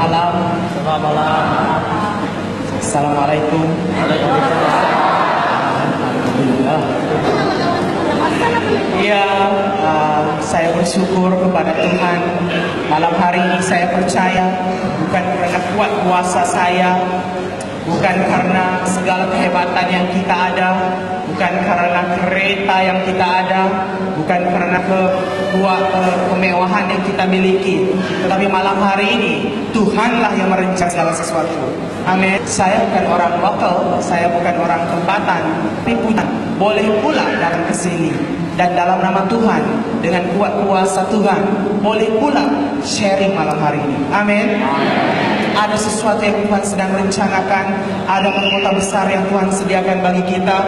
malam. Selamat malam. Assalamualaikum. Alhamdulillah. Ya, saya bersyukur kepada Tuhan. Malam hari ini saya percaya bukan karena kuat kuasa saya, bukan karena segala kehebatan yang kita ada, bukan karena kereta yang kita ada, bukan karena kemewahan yang kita miliki, tetapi malam hari ini Tuhanlah yang merencanakan segala sesuatu. Amin. Saya bukan orang lokal, saya bukan orang tempatan, tapi Tuhan boleh pula datang ke sini dan dalam nama Tuhan dengan kuat kuasa Tuhan boleh pula sharing malam hari ini. Amin. Ada sesuatu yang Tuhan sedang rencanakan, ada mahkota besar yang Tuhan sediakan bagi kita.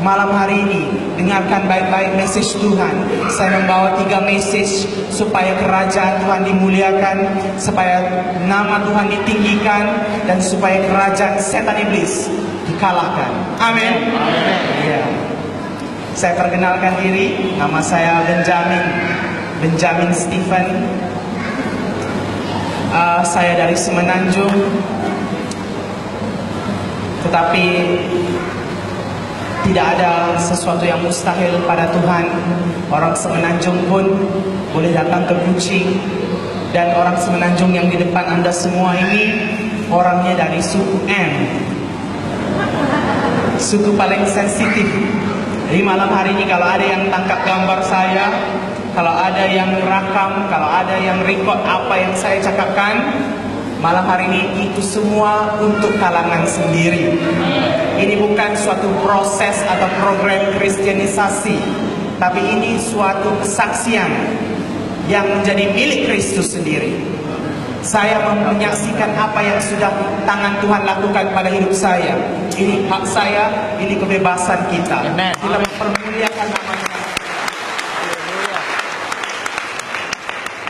Malam hari ini dengarkan baik-baik message Tuhan. Saya membawa 3 message supaya kerajaan Tuhan dimuliakan, supaya nama Tuhan ditinggikan, dan supaya kerajaan setan iblis dikalahkan. Amin. Ya. Saya perkenalkan diri, nama saya Benjamin Stephen. Saya dari Semenanjung, tetapi tidak ada sesuatu yang mustahil pada Tuhan. Orang Semenanjung pun boleh datang ke Kucing, dan orang Semenanjung yang di depan Anda semua ini orangnya dari suku M, suku paling sensitif. Jadi malam hari ini kalau ada yang tangkap gambar saya, kalau ada yang merakam, kalau ada yang record apa yang saya cakapkan, malam hari ini itu semua untuk kalangan sendiri. Ini bukan suatu proses atau program kristianisasi, tapi ini suatu kesaksian yang menjadi milik Kristus sendiri. Saya menyaksikan apa yang sudah tangan Tuhan lakukan pada hidup saya. Ini hak saya, ini kebebasan kita. Kita mempermuliakan nama Tuhan.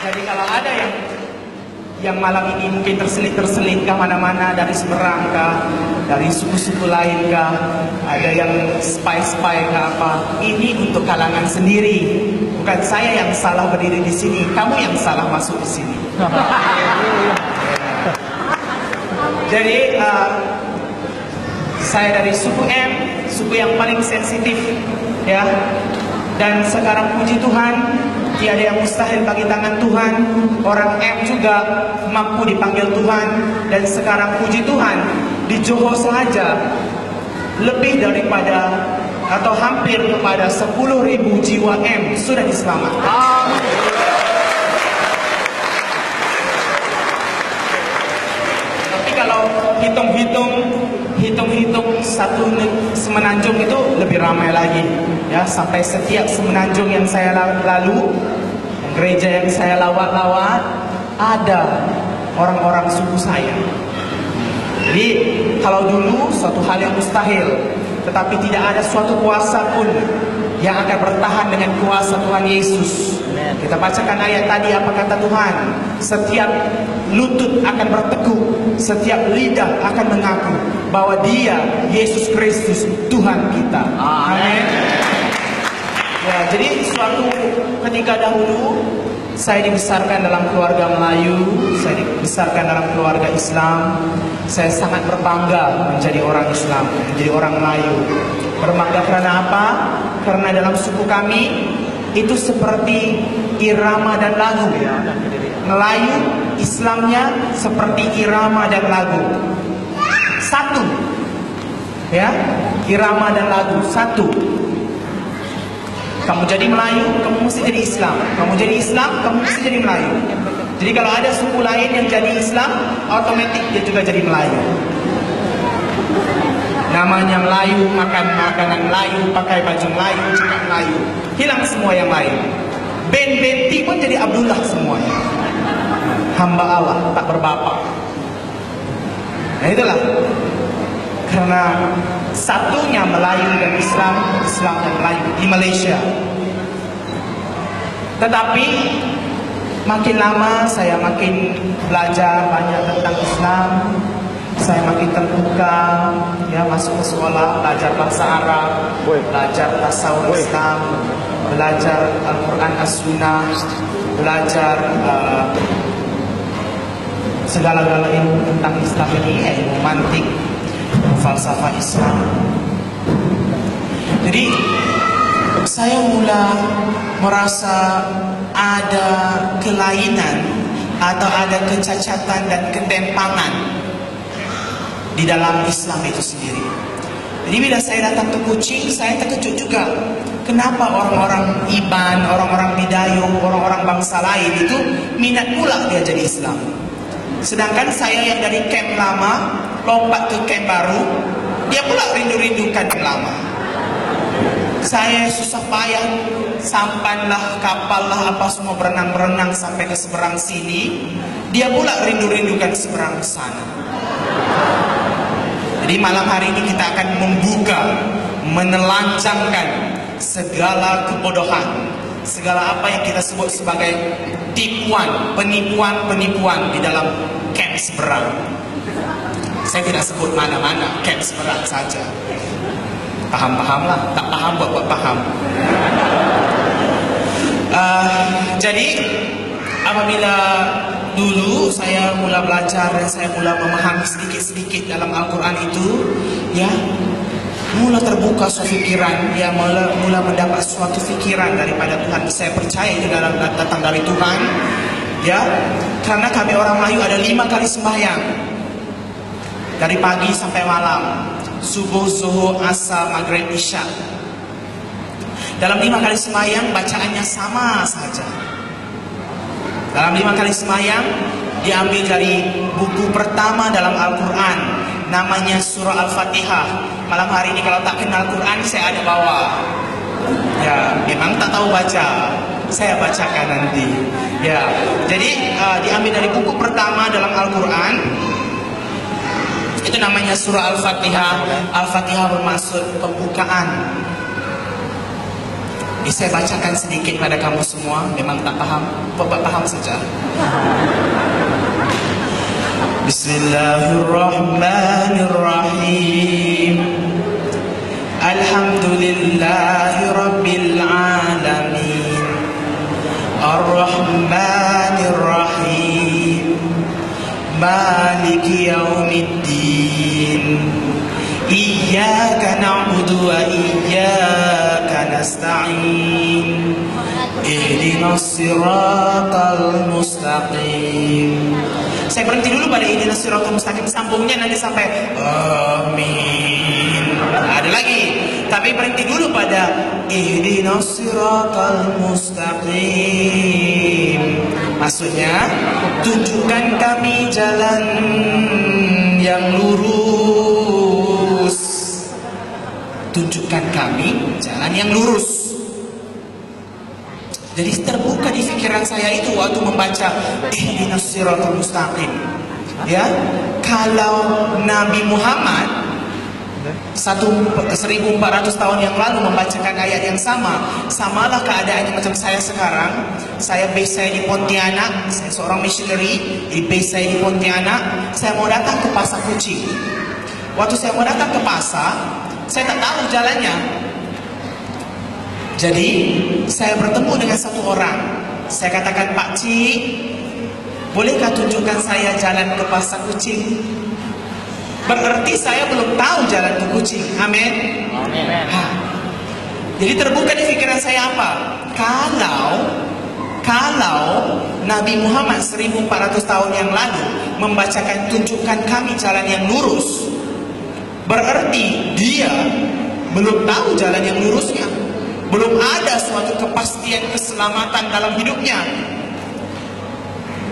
Jadi kalau ada yang malam ini mungkin terselit kah mana-mana, dari Seberang kah, dari suku-suku lain kah, ada yang spy kah apa, ini untuk kalangan sendiri. Bukan saya yang salah berdiri di sini, kamu yang salah masuk di sini. Jadi saya dari suku M, suku yang paling sensitif, ya. Dan sekarang puji Tuhan, tiada yang mustahil bagi tangan Tuhan. Orang M juga mampu dipanggil Tuhan. Dan sekarang puji Tuhan, di Johor saja lebih daripada atau hampir kepada 10.000 jiwa M sudah diselamatkan. Tapi kalau hitung-hitung satu Semenanjung itu lebih ramai lagi, ya. Sampai setiap Semenanjung yang saya lalu, gereja yang saya lawat ada orang-orang suku saya. Jadi kalau dulu suatu hal yang mustahil, tetapi tidak ada suatu kuasa pun yang akan bertahan dengan kuasa Tuhan Yesus. Kita bacakan ayat tadi, apa kata Tuhan? Setiap lutut akan bertekuk, setiap lidah akan mengaku bahwa Dia, Yesus Kristus, Tuhan kita. Amin. Ya, jadi suatu ketika dahulu saya dibesarkan dalam keluarga Melayu, saya dibesarkan dalam keluarga Islam. Saya sangat berbangga menjadi orang Islam, menjadi orang Melayu. Berbangga karena apa? Karena dalam suku kami itu seperti irama dan lagu. Melayu, Islamnya seperti irama dan lagu. Satu. Ya, irama dan lagu satu. Kamu jadi Melayu, kamu mesti jadi Islam. Kamu jadi Islam, kamu mesti jadi Melayu. Jadi kalau ada suku lain yang jadi Islam, otomatis dia juga jadi Melayu. Namanya Melayu, makan makanan Melayu, pakai baju Melayu, cakap Melayu. Hilang semua yang lain. Ben-benti pun jadi Abdullah semuanya. Hamba Allah, tak berbapa. Nah itulah. Karena satunya Melayu dan Islam, Islam dan Melayu di Malaysia. Tetapi makin lama saya makin belajar banyak tentang Islam. Saya makin terbuka, ya, masuk ke sekolah, belajar bahasa Arab, belajar tasawuf Islam, belajar Al-Quran As-Sunnah, belajar segala-gala ilmu tentang Islam ini, ilmu mantik, falsafah Islam. Jadi saya mula merasa ada kelainan atau ada kecacatan dan ketimpangan di dalam Islam itu sendiri. Jadi bila saya datang ke Kuching, saya terkejut juga. Kenapa orang-orang Iban, orang-orang Bidayuh, orang-orang bangsa lain itu minat pula dia jadi Islam. Sedangkan saya yang dari camp lama lompat ke camp baru, dia pula rindu-rindukan yang lama. Saya susah payah, sampanlah, kapal lah, apa semua berenang-berenang sampai ke seberang sini, dia pula rindu-rindukan seberang sana. Jadi malam hari ini kita akan membuka, menelanjangkan segala kebodohan, segala apa yang kita sebut sebagai tipuan, penipuan di dalam camp seberang. Saya tidak sebut mana-mana, camp seberang saja. Paham-pahamlah, tak paham buat paham. Jadi apabila dulu saya mula belajar dan saya mula memahami sedikit-sedikit dalam Al-Quran itu, ya, mula terbuka suatu pikiran, ya, mula mendapat suatu pikiran daripada Tuhan. Saya percaya itu datang dari Tuhan, ya, karena kami orang Melayu ada 5 kali sembahyang dari pagi sampai malam, subuh, zuhur, asar, maghrib, isya. Dalam 5 kali sembahyang bacaannya sama saja. Dalam 5 kali sembahyang diambil dari buku pertama dalam Al-Quran, namanya surah Al-Fatihah. Malam hari ini kalau tak kenal Quran, saya ada bawa. Ya, memang tak tahu baca, saya bacakan nanti. Ya, jadi diambil dari buku pertama dalam Al-Quran. Itu namanya surah Al-Fatihah. Al-Fatihah bermaksud pembukaan. Saya bacakan sedikit pada kamu semua. Memang tak paham, bapak paham saja. Bismillahirrahmanirrahim. Alhamdulillahi Rabbil Alamin, Ar-Rahmanirrahim, Maliki Yawmiddin, Iyyaka na'budu wa iyyaka nasta'in, Ihdinas siratal mustaqim. Saya berhenti dulu pada ihdinas siratal mustaqim, sambungnya nanti sampai amin. Ada lagi, tapi berhenti dulu pada ihdinas siratal mustaqim. Maksudnya, tunjukkan kami jalan yang lurus. Tunjukkan kami jalan yang lurus. Jadi terbuka di pikiran saya itu waktu membaca ihdinas siratal mustaqim. Ya, kalau Nabi Muhammad 1400 tahun yang lalu membacakan ayat yang sama, samalah keadaannya macam saya sekarang. Saya base saya di Pontianak, saya seorang missionary, di base saya di Pontianak. Saya mau datang ke Pasar Kuching. Waktu saya mau datang ke pasar, saya tak tahu jalannya. Jadi saya bertemu dengan satu orang. Saya katakan, Pak Cik, bolehkah tunjukkan saya jalan ke Pasar Kuching? Berarti saya belum tahu jalan ke Kuching. Amin. Jadi terbuka di pikiran saya apa? Kalau Nabi Muhammad 1400 tahun yang lalu membacakan tunjukkan kami jalan yang lurus, berarti dia belum tahu jalan yang lurusnya. Belum ada suatu kepastian keselamatan dalam hidupnya.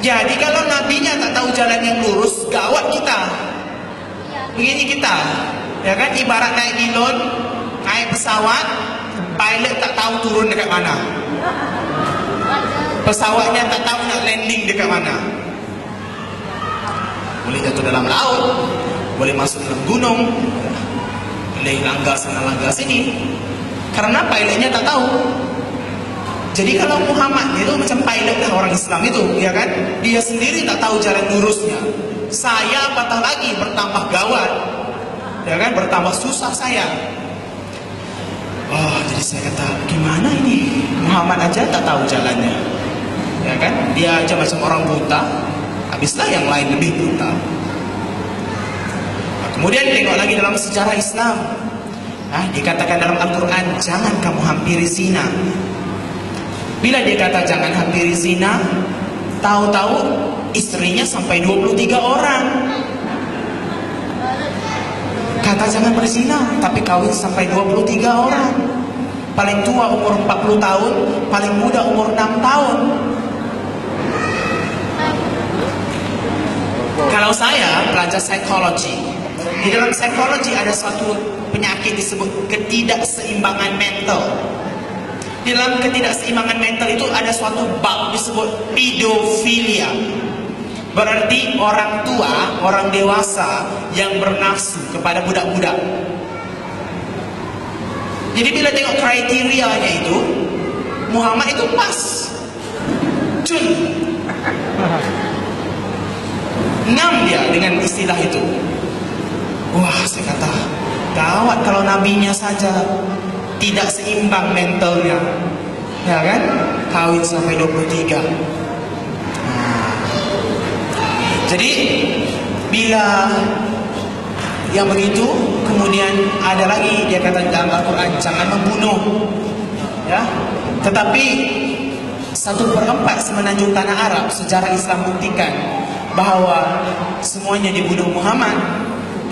Jadi kalau nabinya tak tahu jalan yang lurus, gawat kita. Begini kita, ya kan, ibarat naik bilon, naik pesawat, pilot tak tahu turun dekat mana, pesawatnya tak tahu nak landing dekat mana. Boleh jatuh dalam laut, boleh masuk dalam gunung, boleh langgar sana langgar sini, karena pilotnya tak tahu. Jadi kalau Muhammad itu macam pilot lah orang Islam itu, ya kan, dia sendiri tak tahu jalan lurusnya. Saya patah lagi bertambah gawat, ya kan, bertambah susah saya. Oh, jadi saya kata, gimana ini? Muhammad aja tak tahu jalannya, ya kan? Dia aja macam orang buta, Habislah yang lain lebih brutal. Kemudian tengok lagi dalam sejarah Islam. Dikatakan dalam Al-Quran, jangan kamu hampiri zina. Bila dia kata jangan hampiri zina, tahu-tahu istrinya sampai 23 orang. Kata jangan berzina, tapi kawin sampai 23 orang. Paling tua umur 40 tahun, paling muda umur 6 tahun. Kalau saya belajar psikologi, di dalam psikologi ada suatu penyakit disebut ketidakseimbangan mental. Di dalam ketidakseimbangan mental itu ada suatu bab disebut pedofilia. Berarti orang tua, orang dewasa yang bernafsu kepada budak-budak. Jadi bila tengok kriterianya itu, Muhammad itu pas. Cun. Ngam dia dengan istilah itu. Wah, saya kata, gawat kalau nabinya saja tidak seimbang mentalnya, ya kan? Kawin sampai 23. Jadi bila yang begitu, kemudian ada lagi dia kata dalam Al-Quran, jangan membunuh, ya. Tetapi 1/4 semenanjung tanah Arab, sejarah Islam buktikan bahwa semuanya dibunuh Muhammad.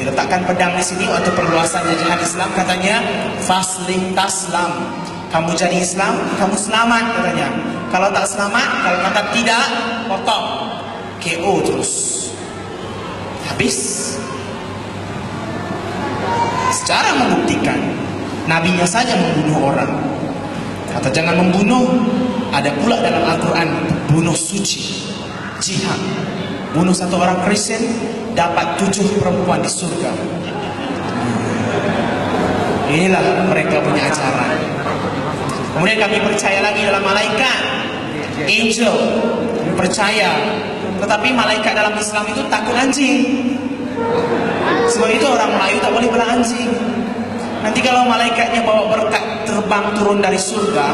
Diletakkan pedang di sini waktu perluasan jajahan Islam, katanya faslim taslam, kamu jadi Islam, kamu selamat katanya. Kalau tak selamat, kalau kata tidak, potong, KO terus, habis. Secara membuktikan nabinya saja membunuh orang. Kata jangan membunuh. Ada pula dalam Al-Quran bunuh suci, jihad. Bunuh satu orang Kristen dapat 7 perempuan di surga. Inilah mereka punya ajaran. Kemudian kami percaya lagi dalam malaikat, angel, kami percaya. Tetapi malaikat dalam Islam itu takut anjing. Sebab itu orang Melayu tak boleh bela anjing. Nanti kalau malaikatnya bawa berkat terbang turun dari surga,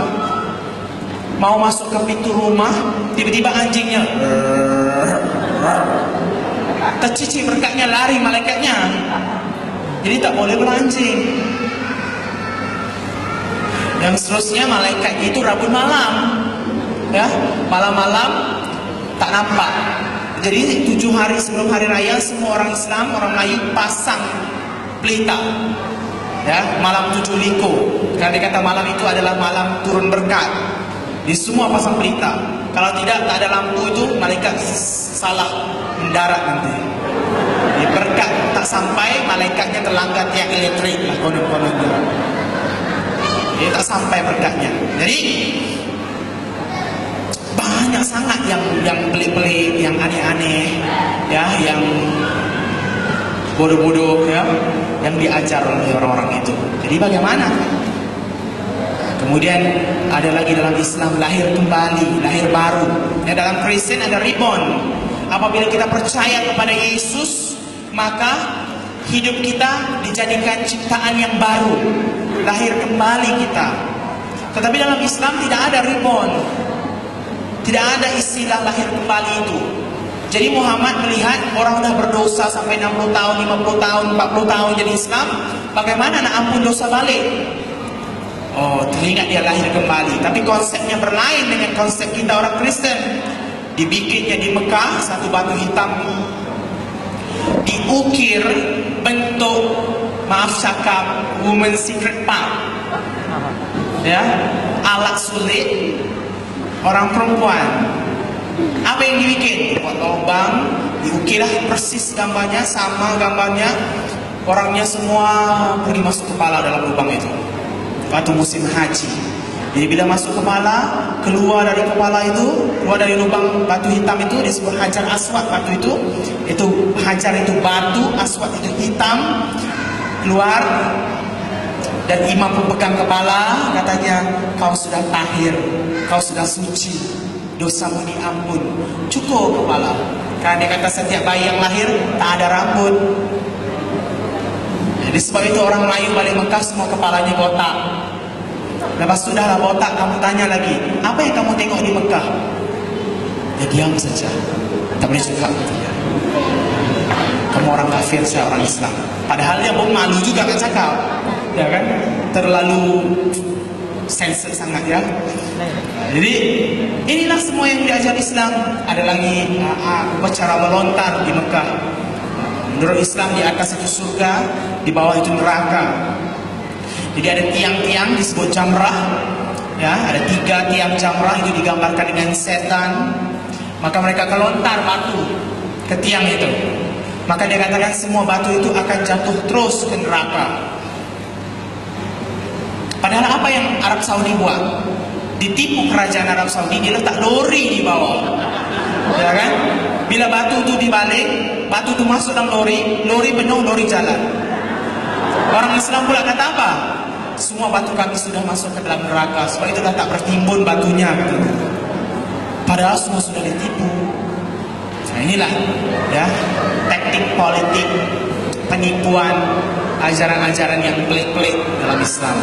mau masuk ke pintu rumah, tiba-tiba anjingnya tercicik berkatnya, lari malaikatnya. Jadi tak boleh beranjing. Yang seterusnya malaikat itu rabun malam, ya, malam-malam tak nampak. Jadi 7 hari sebelum hari raya semua orang Islam, orang Melayu pasang pelita, ya, malam 7 liko. Karena dikata malam itu adalah malam turun berkat. Di semua pasang pelita. Kalau tidak, tak ada lampu itu, malaikat salah mendarat nanti. Di berkat tak sampai, malaikatnya terlanggar tiang elektrik lah konon-kononnya. Jadi tak sampai berkatnya. Jadi banyak sangat yang pelik-pelik, yang aneh-aneh, ya, yang bodoh-bodoh, ya, yang diajar oleh orang-orang itu. Jadi bagaimana? Kemudian ada lagi dalam Islam lahir kembali, lahir baru. Ya, dalam Kristen ada reborn. Apabila kita percaya kepada Yesus, maka hidup kita dijadikan ciptaan yang baru, lahir kembali kita. Tetapi dalam Islam tidak ada reborn, tidak ada istilah lahir kembali itu. Jadi Muhammad melihat orang sudah berdosa sampai 60 tahun, 50 tahun, 40 tahun jadi Islam, bagaimana nak ampun dosa balik? Oh, teringat dia lahir kembali. Tapi konsepnya berlain dengan konsep kita orang Kristen. Dibikinnya di Mekah satu batu hitam, diukir bentuk, maaf cakap, woman secret part, ya, alat sulit orang perempuan. Apa yang dibikin? Buat lubang, diukirlah persis gambarnya, sama gambarnya. Orangnya semua pergi masuk kepala dalam lubang itu. Waktu musim haji. Jadi bila masuk kepala, keluar dari kepala itu, keluar dari lubang batu hitam itu disebut hajar aswad. Batu itu hajar itu batu, aswad itu hitam, keluar. Dan imam pun pegang kepala, katanya kau sudah tahir, kau sudah suci, dosamu diampun. Cukup kepala. Karena dia kata setiap bayi yang lahir tak ada rambut. Jadi sebab itu orang Melayu balik Mekah semua kepalanya botak. Lepas itu dah lah botak, kamu tanya lagi, apa yang kamu tengok di Mekah? Dia diam saja, tak tak boleh juga katanya. Kamu orang kafir, saya orang Islam. Padahal dia pun malu juga kan cakap, ya kan? Terlalu sensitif sangat ya. Jadi inilah semua yang diajar Islam. Ada lagi upacara melontar di Mekah. Menurut Islam di atas itu surga, di bawah itu neraka. Jadi ada tiang-tiang disebut jamrah, ya, ada 3 tiang jamrah itu digambarkan dengan setan. Maka mereka kelontar batu ke tiang itu. Maka dia katakan semua batu itu akan jatuh terus ke neraka. Padahal apa yang Arab Saudi buat? Ditipu kerajaan Arab Saudi, dia letak lori di bawah, ya kan? Bila batu itu dibalik, batu itu masuk dalam lori, lori penuh, lori jalan. Orang Islam pula kata apa? Semua batu kami sudah masuk ke dalam neraka, sebab itu tak bertimbun batunya, gitu. Padahal semua sudah ditipu. Nah inilah ya teknik politik penipuan, ajaran-ajaran yang pelik-pelik dalam Islam.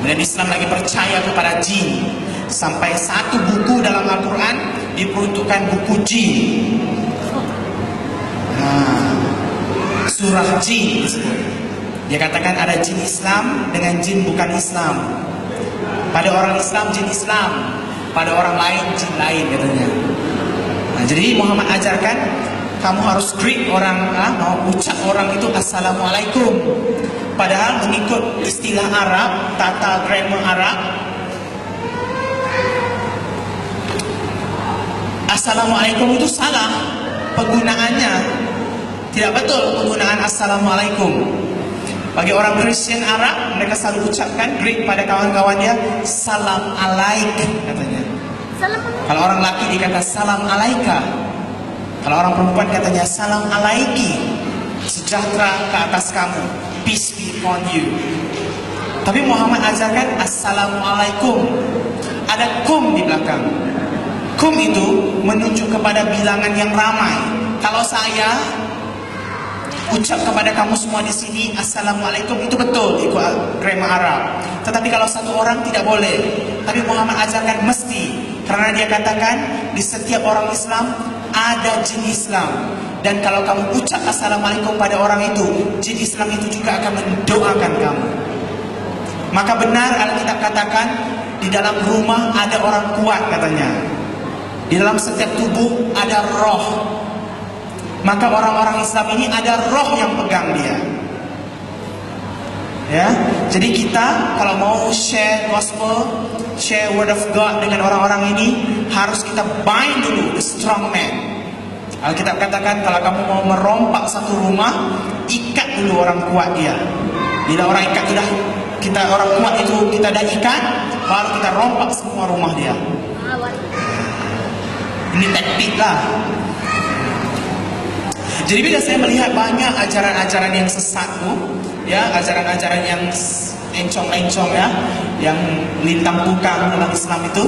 Dan Islam lagi percaya kepada jin. Sampai satu buku dalam Al-Quran diperuntukkan buku jin. Surah jin disebut. Dia katakan ada jin Islam dengan jin bukan Islam. Pada orang Islam jin Islam, pada orang lain jin lain katanya. Nah, jadi Muhammad ajarkan kamu harus greet orang, mau ucap orang itu Assalamualaikum. Padahal mengikut istilah Arab, tata grammar Arab, Assalamualaikum itu salah penggunaannya. Tidak betul penggunaan Assalamualaikum. Bagi orang Kristen Arab, mereka selalu ucapkan greet pada kawan-kawannya salam alaik katanya. Kalau orang laki dikata salam alaika. Kalau orang perempuan katanya salam alaiki. Sejahtera ke atas kamu, peace be upon you. Tapi Muhammad ajarkan Assalamualaikum. Ada kum di belakang. Kum itu menunjuk kepada bilangan yang ramai. Kalau saya ucap kepada kamu semua di sini Assalamualaikum, itu betul ikut grammar Arab. Tetapi kalau satu orang tidak boleh. Tapi Muhammad ajarkan mesti. Karena dia katakan di setiap orang Islam ada jin Islam. Dan kalau kamu ucap Assalamualaikum pada orang itu, jin Islam itu juga akan mendoakan kamu. Maka benar Alkitab katakan di dalam rumah ada orang kuat katanya. Di dalam setiap tubuh ada roh. Maka orang-orang Islam ini ada roh yang pegang dia. Ya, jadi kita kalau mau share gospel, share word of God dengan orang-orang ini, harus kita bind dulu the strong man. Alkitab katakan kalau kamu mau merompak satu rumah, ikat dulu orang kuat dia. Bila orang ikat sudah, kita orang kuat itu kita dah ikat, baru kita rompak semua rumah dia. Ini taktik lah. Jadi bila saya melihat banyak ajaran-ajaran yang sesat tuh, ya ajaran-ajaran yang encong-encong ya, yang lintang pukang dalam Islam itu,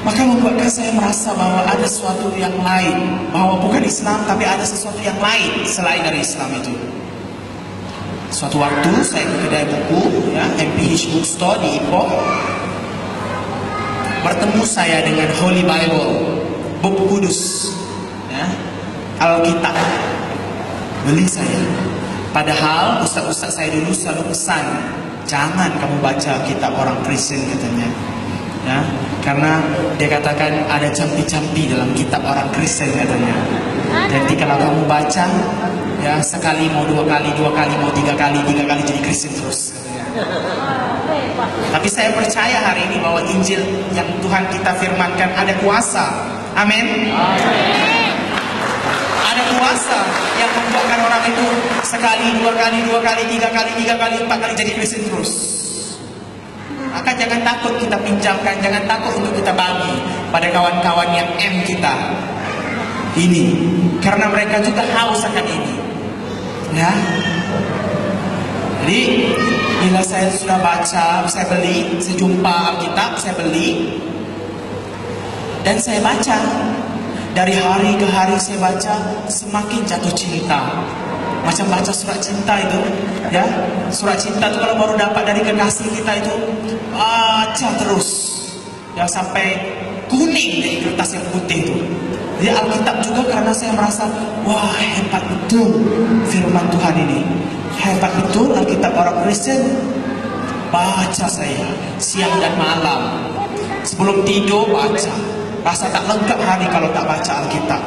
maka membuatkan saya merasa bahwa ada sesuatu yang lain, bahwa bukan Islam tapi ada sesuatu yang lain selain dari Islam itu. Suatu waktu saya ke kedai buku, ya, MPH Bookstore di Ipoh, bertemu saya dengan Holy Bible, buku kudus, ya, Alkitab. Beli saya. Padahal ustaz-ustaz saya dulu selalu pesan, jangan kamu baca kitab orang Kristen katanya. Ya, karena dia katakan ada campi-campi dalam kitab orang Kristen katanya. Jadi kalau kamu baca, ya sekali mau dua kali mau tiga kali jadi Kristen terus katanya. Tapi saya percaya hari ini bahwa Injil yang Tuhan kita firmankan ada kuasa. Amin. Ada kuasa yang membuatkan orang itu sekali, dua kali, tiga kali, 4 kali jadi Kristen terus. Maka jangan takut kita pinjamkan, jangan takut untuk kita bagi pada kawan-kawan yang M kita ini, karena mereka juga haus akan ini. Ya. Jadi bila saya sudah baca, saya beli, saya jumpa Alkitab, saya beli dan saya baca. Dari hari ke hari saya baca, semakin jatuh cinta. Macam baca surat cinta itu, ya. Surat cinta itu kalau baru dapat dari kekasih kita itu, baca terus, ya sampai kuning dari kertas yang putih itu. Jadi Alkitab juga karena saya merasa, wah hebat betul firman Tuhan ini. Hebat betul Alkitab orang Kristen. Baca saya siang dan malam. Sebelum tidur baca. Rasa tak lengkap hari kalau tak baca Alkitab.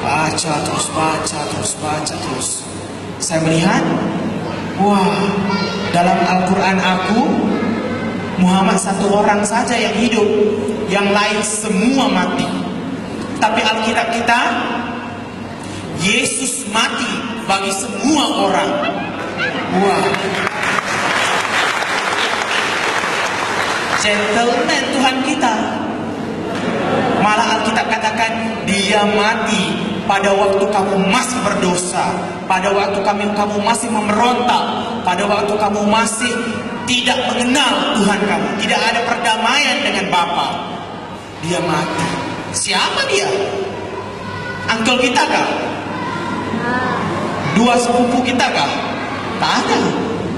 Baca terus, baca terus, baca terus. Saya melihat, wah, dalam Al-Quran aku, Muhammad satu orang saja yang hidup, yang lain semua mati. Tapi Alkitab kita, Yesus mati bagi semua orang. Wah, gentleman Tuhan kita. Malah Alkitab katakan dia mati pada waktu kamu masih berdosa, pada waktu kamu masih memberontak, pada waktu kamu masih tidak mengenal Tuhan kamu, tidak ada perdamaian dengan Bapa. Dia mati. Siapa dia? Uncle kita kah? Dua sepupu kita kah? Tak ada.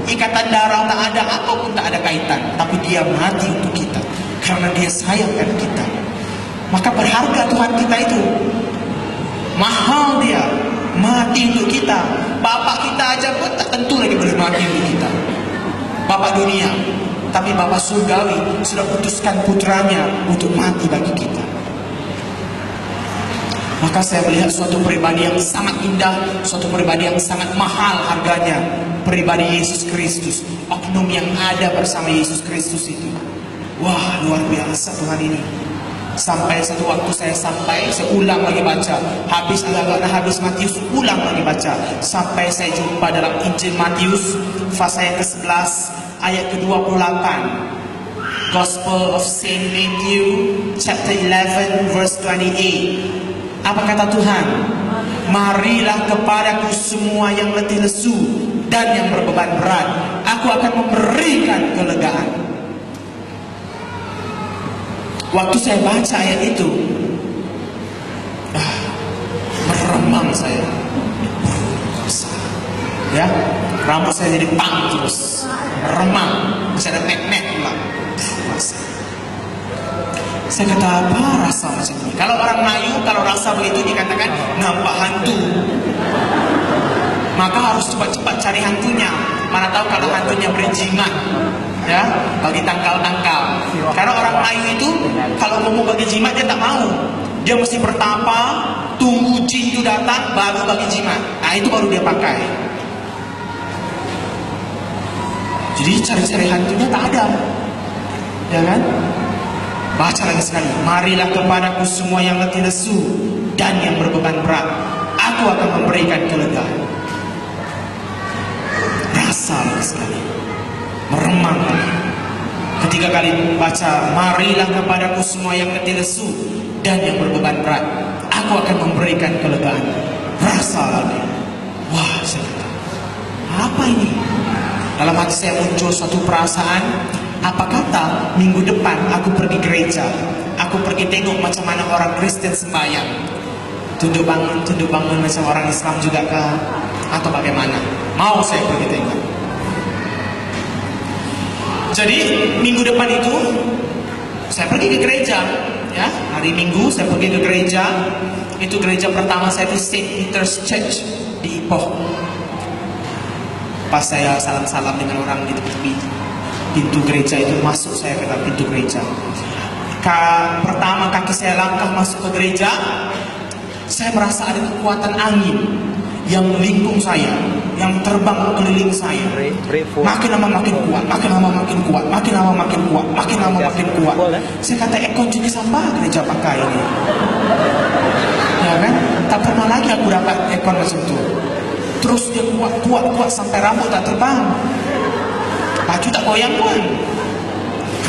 Ikatan darah tak ada, apapun tak ada kaitan. Tapi dia mati untuk kita karena dia sayangkan kita. Maka berharga Tuhan kita itu. Mahal dia. Mati untuk kita. Bapak kita aja pun tak tentu lagi boleh mati untuk kita. Bapak dunia. Tapi Bapak surgawi sudah putuskan putranya untuk mati bagi kita. Maka saya melihat suatu pribadi yang sangat indah, suatu pribadi yang sangat mahal harganya, pribadi Yesus Kristus, oknum yang ada bersama Yesus Kristus itu. Wah, luar biasa Tuhan ini. Sampai satu waktu saya ulang lagi baca. Habis Matius, ulang lagi baca. Sampai saya jumpa dalam Injil Matius, pasal yang ke-11, ayat ke-28. Gospel of Saint Matthew, chapter 11, verse 28. Apa kata Tuhan? Marilah kepadaku semua yang letih lesu dan yang berbeban berat. Aku akan memberikan kelegaan. Waktu saya baca ayat itu, meremang saya. Ya, rambut saya jadi pang terus, meremang. Saya ada nek-nek pula. Saya kata, apa rasa macam ini? Kalau orang Melayu, kalau rasa begitu dikatakan nampak hantu. Maka harus cepat-cepat cari hantunya. Mana tahu kalau hantunya berjimat, ya, bagi tangkal-tangkal. Karena orang Melayu itu kalau mau bagi jimat dia tak mau. Dia mesti bertapa, tunggu jin itu datang, baru bagi jimat. Nah itu baru dia pakai. Jadi cari-cari hantunya tak ada, ya kan? Baca lagi sekali. Marilah kepadaku semua yang letih lesu dan yang berbeban berat. Aku akan memberikan kelegaan. Rasa lagi sekali. Meremang lagi. Ketiga kali baca. Marilah kepadaku semua yang letih lesu dan yang berbeban berat. Aku akan memberikan kelegaan. Rasa lagi. Wah, saya kata, apa ini? Dalam hati saya muncul suatu perasaan. Apa kata minggu depan aku pergi gereja, aku pergi tengok macam mana orang Kristen sembahyang, tunduk bangun macam orang Islam juga kah, atau bagaimana? Mau saya pergi tengok. Jadi minggu depan itu saya pergi ke gereja, ya, hari Minggu saya pergi ke gereja. Itu gereja pertama saya di Saint Peter's Church di Ipoh. Pas saya salam-salam dengan orang di tepi pintu gereja itu, masuk saya ke dalam pintu gereja. Pertama kaki saya langkah masuk ke gereja, saya merasa ada kekuatan angin yang melingkung saya, yang terbang keliling saya. Makin lama makin kuat, makin lama makin kuat, makin lama makin kuat, makin lama makin kuat. Saya kata, ekon jenis apa gereja pakai ini? Ya kan? Tak pernah lagi aku dapat ekon macam itu. Terus dia kuat sampai rambut tak terbang. Baju tak goyang pun.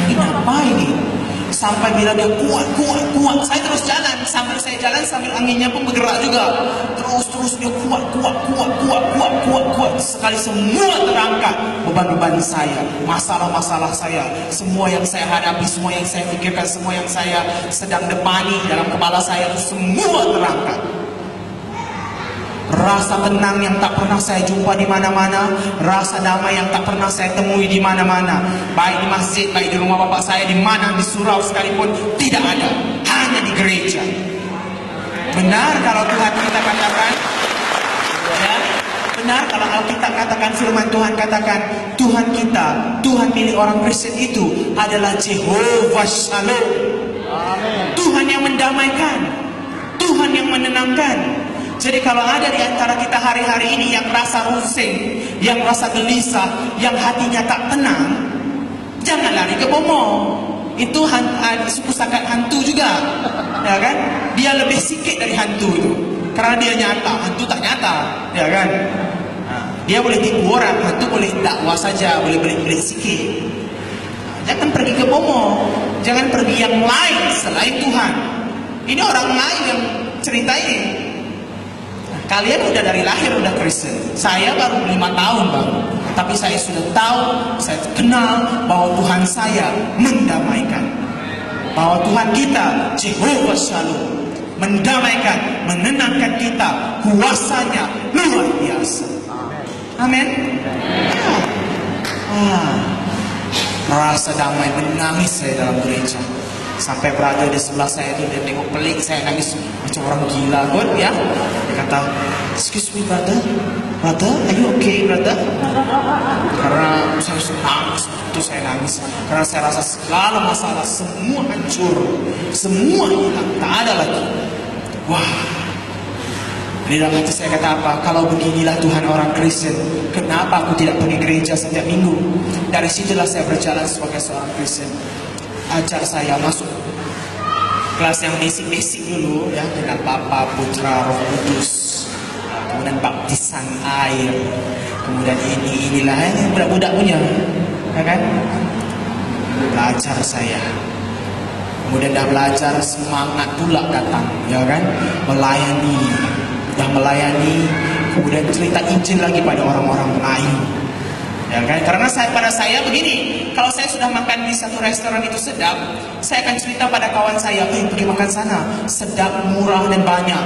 Ini apa ini? Sampai bila dia kuat, saya terus jalan. Sambil saya jalan, sambil anginnya pun bergerak juga. Terus dia kuat. Sekali semua terangkat beban-beban saya, masalah-masalah saya, semua yang saya hadapi, semua yang saya pikirkan, semua yang saya sedang depani dalam kepala saya itu semua terangkat. Rasa tenang yang tak pernah saya jumpa di mana-mana, rasa damai yang tak pernah saya temui di mana-mana, baik di masjid, baik di rumah bapak saya, di mana, di surau sekalipun, tidak ada, hanya di gereja. Benar kalau Tuhan kita katakan, ya, benar kalau Alkitab katakan, firman Tuhan katakan, Tuhan kita, Tuhan milik orang Kristen itu adalah Jehovah Shalom. Tuhan yang mendamaikan, Tuhan yang menenangkan. Jadi kalau ada di antara kita hari-hari ini yang rasa rusing, yang rasa gelisah, yang hatinya tak tenang, jangan lari ke bomo. Itu suku sakat hantu juga, ya kan? Dia lebih sikit dari hantu itu, karena dia nyata, hantu tak nyata, ya kan? Nah, dia boleh tipu orang, hantu boleh dakwah saja, boleh belit-belit sikit. Jangan pergi ke bomo, jangan pergi yang lain selain Tuhan. Ini orang lain yang cerita ini. Kalian udah dari lahir udah Kristen. Saya baru 5 tahun bang. Tapi saya sudah tahu, saya kenal bahwa Tuhan saya mendamaikan. Bahwa Tuhan kita Jehovah Shalom, mendamaikan, menenangkan kita. Kuasanya luar biasa. Amin. Merasa damai, menangis saya dalam gereja. Sampai brother di sebelah saya itu dia tengok pelik saya nangis macam orang gila kot, ya. Dia kata, "Excuse me brother, are you okay brother?" Karena saya nangis, itu saya nangis karena saya rasa segala masalah semua hancur, semua hilang, tak ada lagi. Wah, di dalam hati saya kata apa? Kalau beginilah Tuhan orang Kristen, kenapa aku tidak pergi gereja setiap minggu? Dari situlah saya berjalan sebagai seorang Kristen. Ajar saya masuk kelas yang basic dulu, ya, dengan Bapa, Putra, Roh Kudus, kemudian baptisan air, kemudian inilah yang budak-budak punya, ya kan? Belajar saya, kemudian dah belajar semangat pula datang, ya kan? Melayani, kemudian cerita Injil lagi pada orang-orang lain. Ya kan? Karena pada saya begini, kalau saya sudah makan di satu restoran itu sedap, saya akan cerita pada kawan saya, pergi makan sana, sedap, murah dan banyak.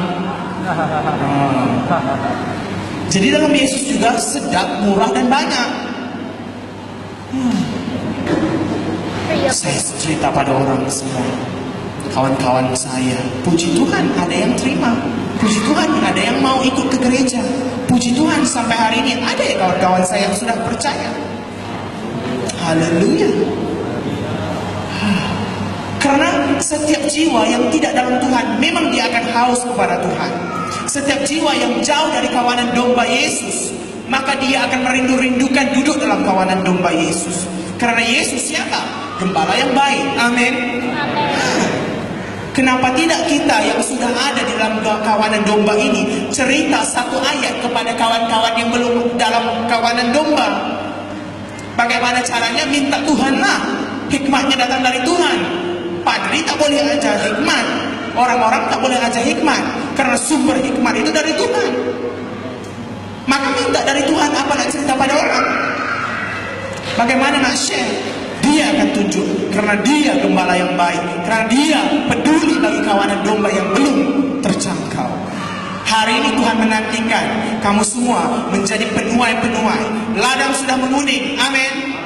Jadi dalam Yesus juga sedap, murah dan banyak. Saya cerita pada orang semua, kawan-kawan saya, puji Tuhan ada yang terima, puji Tuhan ada yang mau ikut ke gereja, puji Tuhan sampai hari ini ada ya kawan-kawan saya yang sudah percaya. Haleluya. Karena setiap jiwa yang tidak dalam Tuhan, memang dia akan haus kepada Tuhan. Setiap jiwa yang jauh dari kawanan domba Yesus, maka dia akan merindu-rindukan duduk dalam kawanan domba Yesus. Karena Yesus siapa? Gembala yang baik. Amin. Kenapa tidak kita yang sudah ada di dalam kawanan domba ini cerita satu ayat kepada kawan-kawan yang belum dalam kawanan domba? Bagaimana caranya? Minta Tuhanlah. Hikmahnya datang dari Tuhan. Padri tak boleh ajar hikmat, orang-orang tak boleh ajar hikmat, karena sumber hikmat itu dari Tuhan. Maka minta dari Tuhan, apa nak cerita pada orang? Bagaimana nak share? Dia akan tunjuk, karena dia gembala yang baik, karena dia peduli bagi kawanan domba yang belum terjangkau. Hari ini Tuhan menantikan kamu semua menjadi penuai-penuai. Ladang sudah menguning, amin.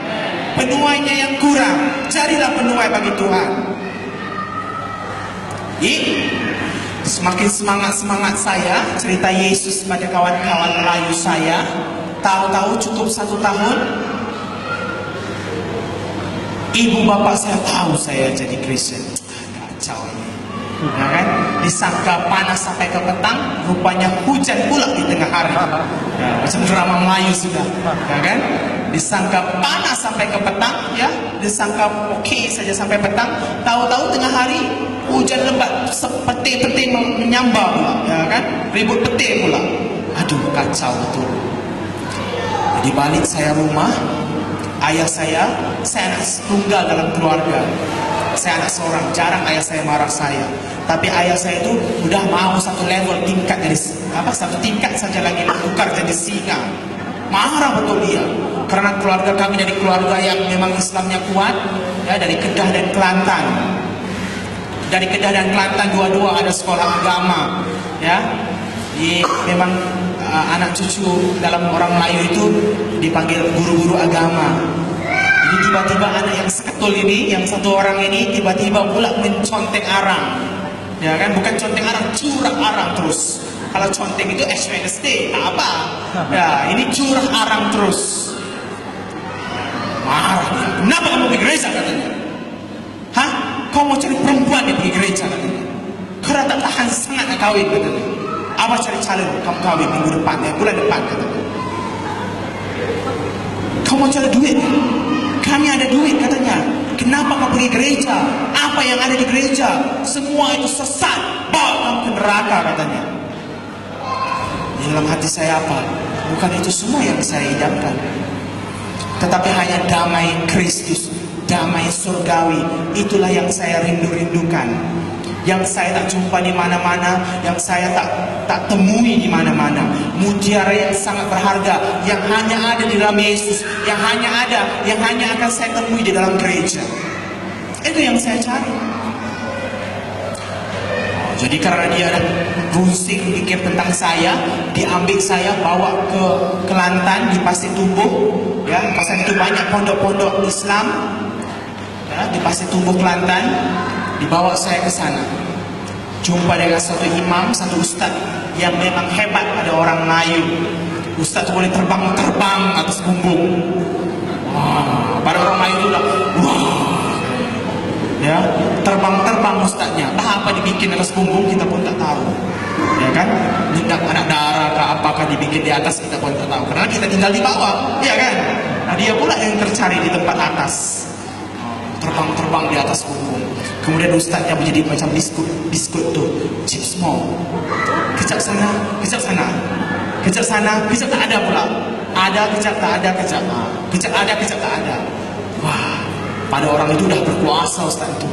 Penuainya yang kurang, carilah penuai bagi Tuhan. Semakin semangat saya cerita Yesus pada kawan-kawan Melayu saya. Tahu-tahu cukup 1 tahun, ibu bapak saya tahu saya jadi Kristen. Kacau ini, ya kan? Disangka panas sampai ke petang, rupanya hujan pula di tengah hari. Ya, macam drama Melayu sudah, ya kan? Disangka panas sampai ke petang, ya, disangka oke saja sampai petang, tahu-tahu tengah hari hujan lebat, peti-peti menyambar pula, ya kan? Ribut peti pula. Aduh, kacau betul. Di balik saya rumah, ayah saya anak tunggal dalam keluarga. Saya anak seorang, jarang ayah saya marah saya. Tapi ayah saya itu udah mau satu level tingkat dari satu tingkat saja lagi tukar jadi singa. Marah betul dia. Karena keluarga kami dari keluarga yang memang Islamnya kuat, ya, dari Kedah dan Kelantan. Dari Kedah dan Kelantan dua-dua ada sekolah agama, ya. Memang anak cucu dalam orang Melayu itu dipanggil guru-guru agama. Jadi tiba-tiba anak yang seketul ini, yang satu orang ini tiba-tiba pula mencontek arang. Ya kan, bukan conteng arang, curah arang terus. Kalau conteng itu Ash Wednesday, tak apa. Ya, ini curah arang terus. Marah dia. Kenapa kamu pergi gereja katanya? Hah? Kau mau cari perempuan di pergi gereja katanya? Karena tak tahan sangat nak kawin katanya. Apa cari calon kamu kawin minggu depan ya, bulan depan katanya. Kau mau cari duit? Kami ada duit katanya. Kenapa kau pergi gereja? Apa yang ada di gereja? Semua itu sesat. Bawa kamu ke neraka katanya. Di dalam hati saya apa? Bukan itu semua yang saya idamkan, tetapi hanya damai Kristus, damai surgawi. Itulah yang saya rindu-rindukan, yang saya tak jumpa di mana-mana, yang saya tak temui di mana-mana. Mutiara yang sangat berharga, yang hanya ada di dalam Yesus, yang hanya akan saya temui di dalam gereja. Itu yang saya cari. Jadi karena dia ada rusing pikir tentang saya, diambil saya bawa ke Kelantan di Pasir Tumbuh. Ya, pasal itu banyak pondok-pondok Islam. Ya, di Pasir Tumbuh Kelantan, dibawa saya ke sana. Jumpa dengan satu imam, satu ustaz yang memang hebat, ada orang Melayu. Ustaz itu boleh terbang atas bumbung. Wah, pada orang Melayu itu udah wah. Ya, terbang ustaznya. Apa dibikin atas punggung kita pun tak tahu. Ya kan? Nindak anak darah ke apakah dibikin di atas kita pun tak tahu. Karena kita tinggal di bawah, ya kan? Nah, dia pula yang tercari di tempat atas. Terbang di atas punggung. Kemudian ustaznya menjadi macam biskut tuh, chips small. Kejap sana, kejap tak ada pula. Ada, kejap tak ada, kejap ada, kejap tak ada. Wah, pada orang itu udah berkuasa ustaz itu.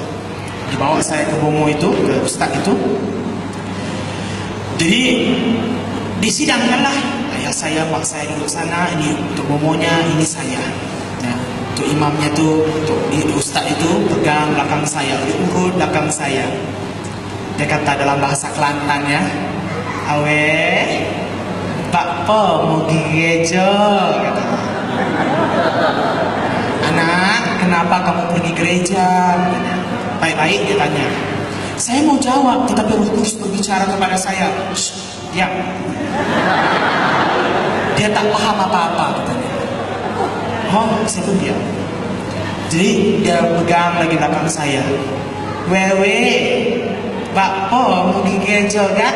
Dibawa saya ke Bomo itu, ke ustaz itu. Jadi disidangkanlah. Ayah saya, pak saya duduk sana. Ini untuk Bomonya, ini saya. Ya, untuk imamnya tuh, untuk ustaz itu pegang belakang saya, diurut belakang saya. Dia kata dalam bahasa Kelantan ya, awe, Pak Po mau pergi gereja, kata. Anak, kenapa kamu pergi gereja? Katanya. Baik-baik dia tanya. Saya mau jawab, tetapi Roh Kudus berbicara kepada saya. Diam. Dia tak paham apa-apa katanya. Oh, saya pun diam. Jadi dia pegang lagi belakang saya. Wewe, Pak Po mau pergi gereja kan?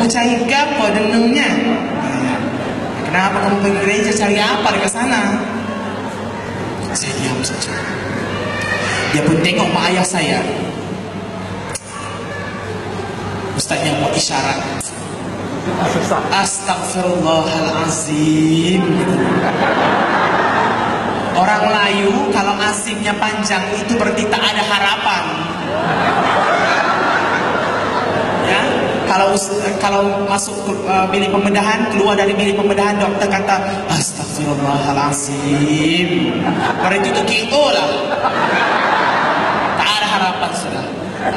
Mau cari apa denungnya? Kenapa kamu pergi gereja? Cari apa dekat sana? Saya diam saja. Dia pun tengok mak ayah saya. Ustaznya buat isyarat. Astagfirullahalazim. Orang Melayu kalau asingnya panjang itu berarti tak ada harapan. Ya, kalau masuk bilik pembedahan, keluar dari bilik pembedahan, dokter kata Astagfirullahalazim. Berarti itu KO lah. Tak ada harapan sudah.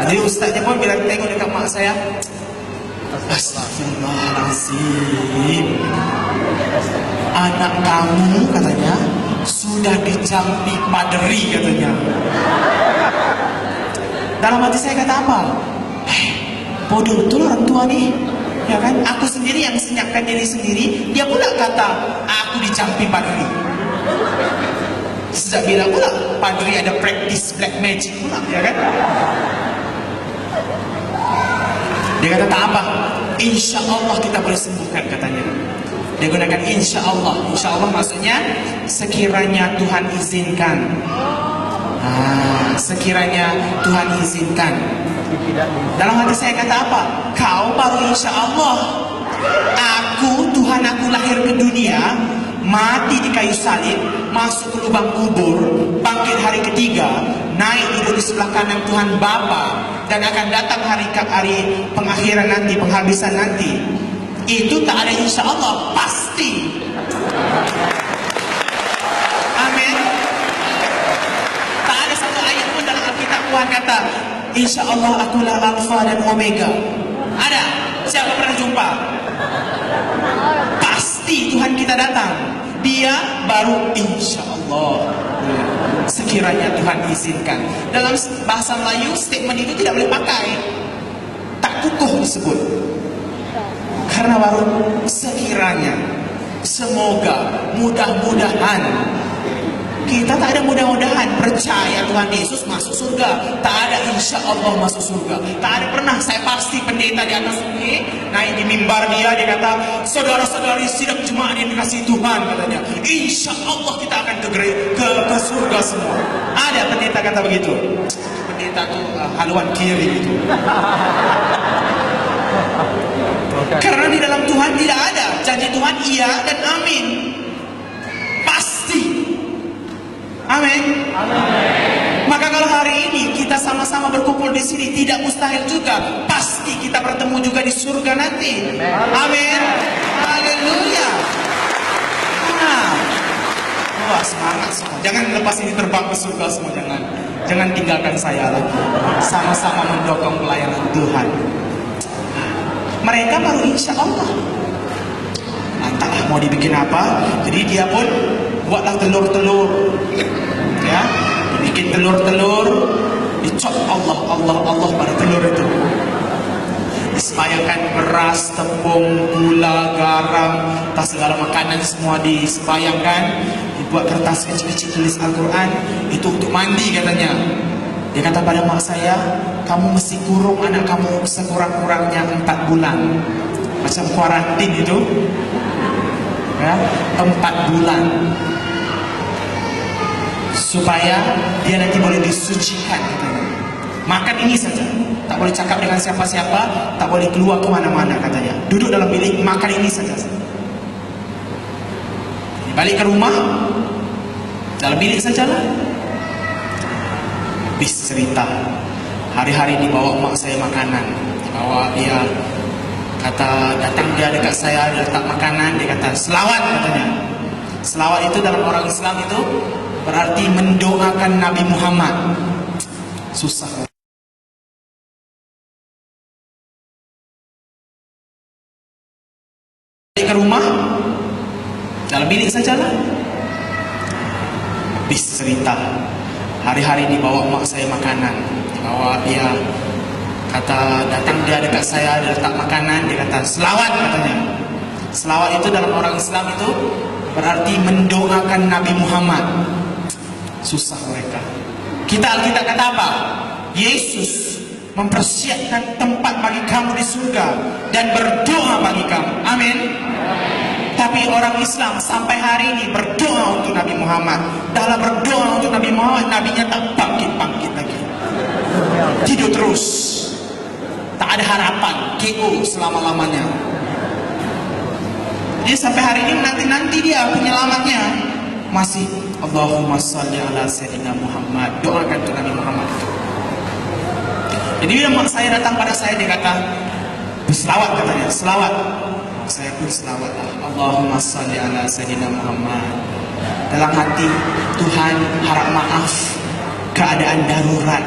Jadi ustaznya pun bila tengok dekat mak saya, Astagfirullahalazim. Anak kamu katanya sudah dicampi paderi katanya. Dalam hati saya kata apa? Bodoh betul orang tua nih. Ya kan? Aku sendiri yang senyapkan diri sendiri. Dia pula kata aku dicampi paderi. Sejak bila pula paderi ada practice black magic pula, ya kan? Dia kata tak apa, insya Allah kita boleh sembuhkan katanya. Dia gunakan insya Allah. Insya Allah maksudnya sekiranya Tuhan izinkan. Sekiranya Tuhan izinkan. Dalam hati saya kata apa? Kau baru insya Allah. Tuhan aku lahir ke dunia, mati di kayu salib, masuk ke lubang kubur, bangkit hari ketiga, naik duduk di sebelah kanan Tuhan Bapa, dan akan datang hari pengakhiran nanti, penghabisan nanti. Itu tak ada insya Allah, pasti. Amin. Tak ada satu ayat pun dalam Alkitab Tuhan kata insya Allah akulah Alfa dan Omega. Ada? Siapa pernah jumpa? Pasti Tuhan kita datang. Dia baru insya Allah, sekiranya Tuhan izinkan. Dalam bahasa Melayu statement itu tidak boleh pakai. kukuh disebut. Karena baru sekiranya, semoga, mudah-mudahan. Kita tak ada mudah-mudahan, percaya Tuhan Yesus masuk surga. Tak ada insya Allah masuk surga. Tak ada pernah, saya pasti pendeta di atas ini naik di mimbar dia kata, saudara-saudari sidang jemaat yang dikasihi Tuhan, katanya, insya Allah kita akan ke surga semua. Ada pendeta kata begitu. Pendeta tuh haluan kiri gitu. Karena di dalam Tuhan tidak ada janji Tuhan iya dan amin. Pasti. Amin. Maka kalau hari ini kita sama-sama berkumpul di sini, tidak mustahil juga pasti kita bertemu juga di surga nanti. Amin. Haleluya. Wah, semangat semua. Jangan lepas ini terbang ke surga semua, jangan tinggalkan saya lagi. Sama-sama mendukung pelayanan Tuhan. Mereka baru insya Allah. Entahlah mau dibikin apa. Jadi dia pun buatlah telur-telur, ya, bikin telur-telur, dicop Allah pada telur itu. Disembayangkan beras, tepung, gula, garam, tas segala makanan semua disembayangkan. Dibuat kertas kecil-kecil tulis Al-Quran. Itu untuk mandi katanya. Dia kata pada mak saya, kamu mesti kurung anak kamu sekurang-kurangnya 4 bulan. Macam kuarantin itu, ya, 4 bulan. Supaya dia nanti boleh disucikan katanya. Makan ini saja, tak boleh cakap dengan siapa-siapa, tak boleh keluar kemana-mana katanya. Duduk dalam bilik, makan ini saja. Balik ke rumah, dalam bilik sajalah. Bis cerita, hari-hari dibawa mak saya makanan, dibawa dia, kata datang dia dekat saya, dia letak makanan, dia kata selawat katanya. Selawat itu dalam orang Islam itu berarti mendoakan Nabi Muhammad. Susah. Balik ke rumah, dalam bilik sajalah. Bis cerita, hari-hari dibawa mak saya makanan, dibawa dia, kata datang dia dekat saya, dia letak makanan, dia kata selawat katanya. Selawat itu dalam orang Islam itu berarti mendoakan Nabi Muhammad. Susah mereka. Kita Alkitab kata apa? Yesus mempersiapkan tempat bagi kamu di surga dan berdoa bagi kamu. Amin. Tapi orang Islam sampai hari ini berdoa untuk Nabi Muhammad. Dalam berdoa untuk Nabi Muhammad, nabinya tak bangkit-bangkit lagi. Tidur terus. Tak ada harapan, KO selama-lamanya. Jadi sampai hari ini nanti dia penyelamatnya masih Allahumma salli ala Sayyidina Muhammad. Doakan untuk Nabi Muhammad itu. Jadi bila mak saya datang pada saya, dia kata selawat katanya, selawat. Saya pun selawat, Allahumma salli ala Sayyidina Muhammad. Dalam hati, Tuhan harap maaf, keadaan darurat.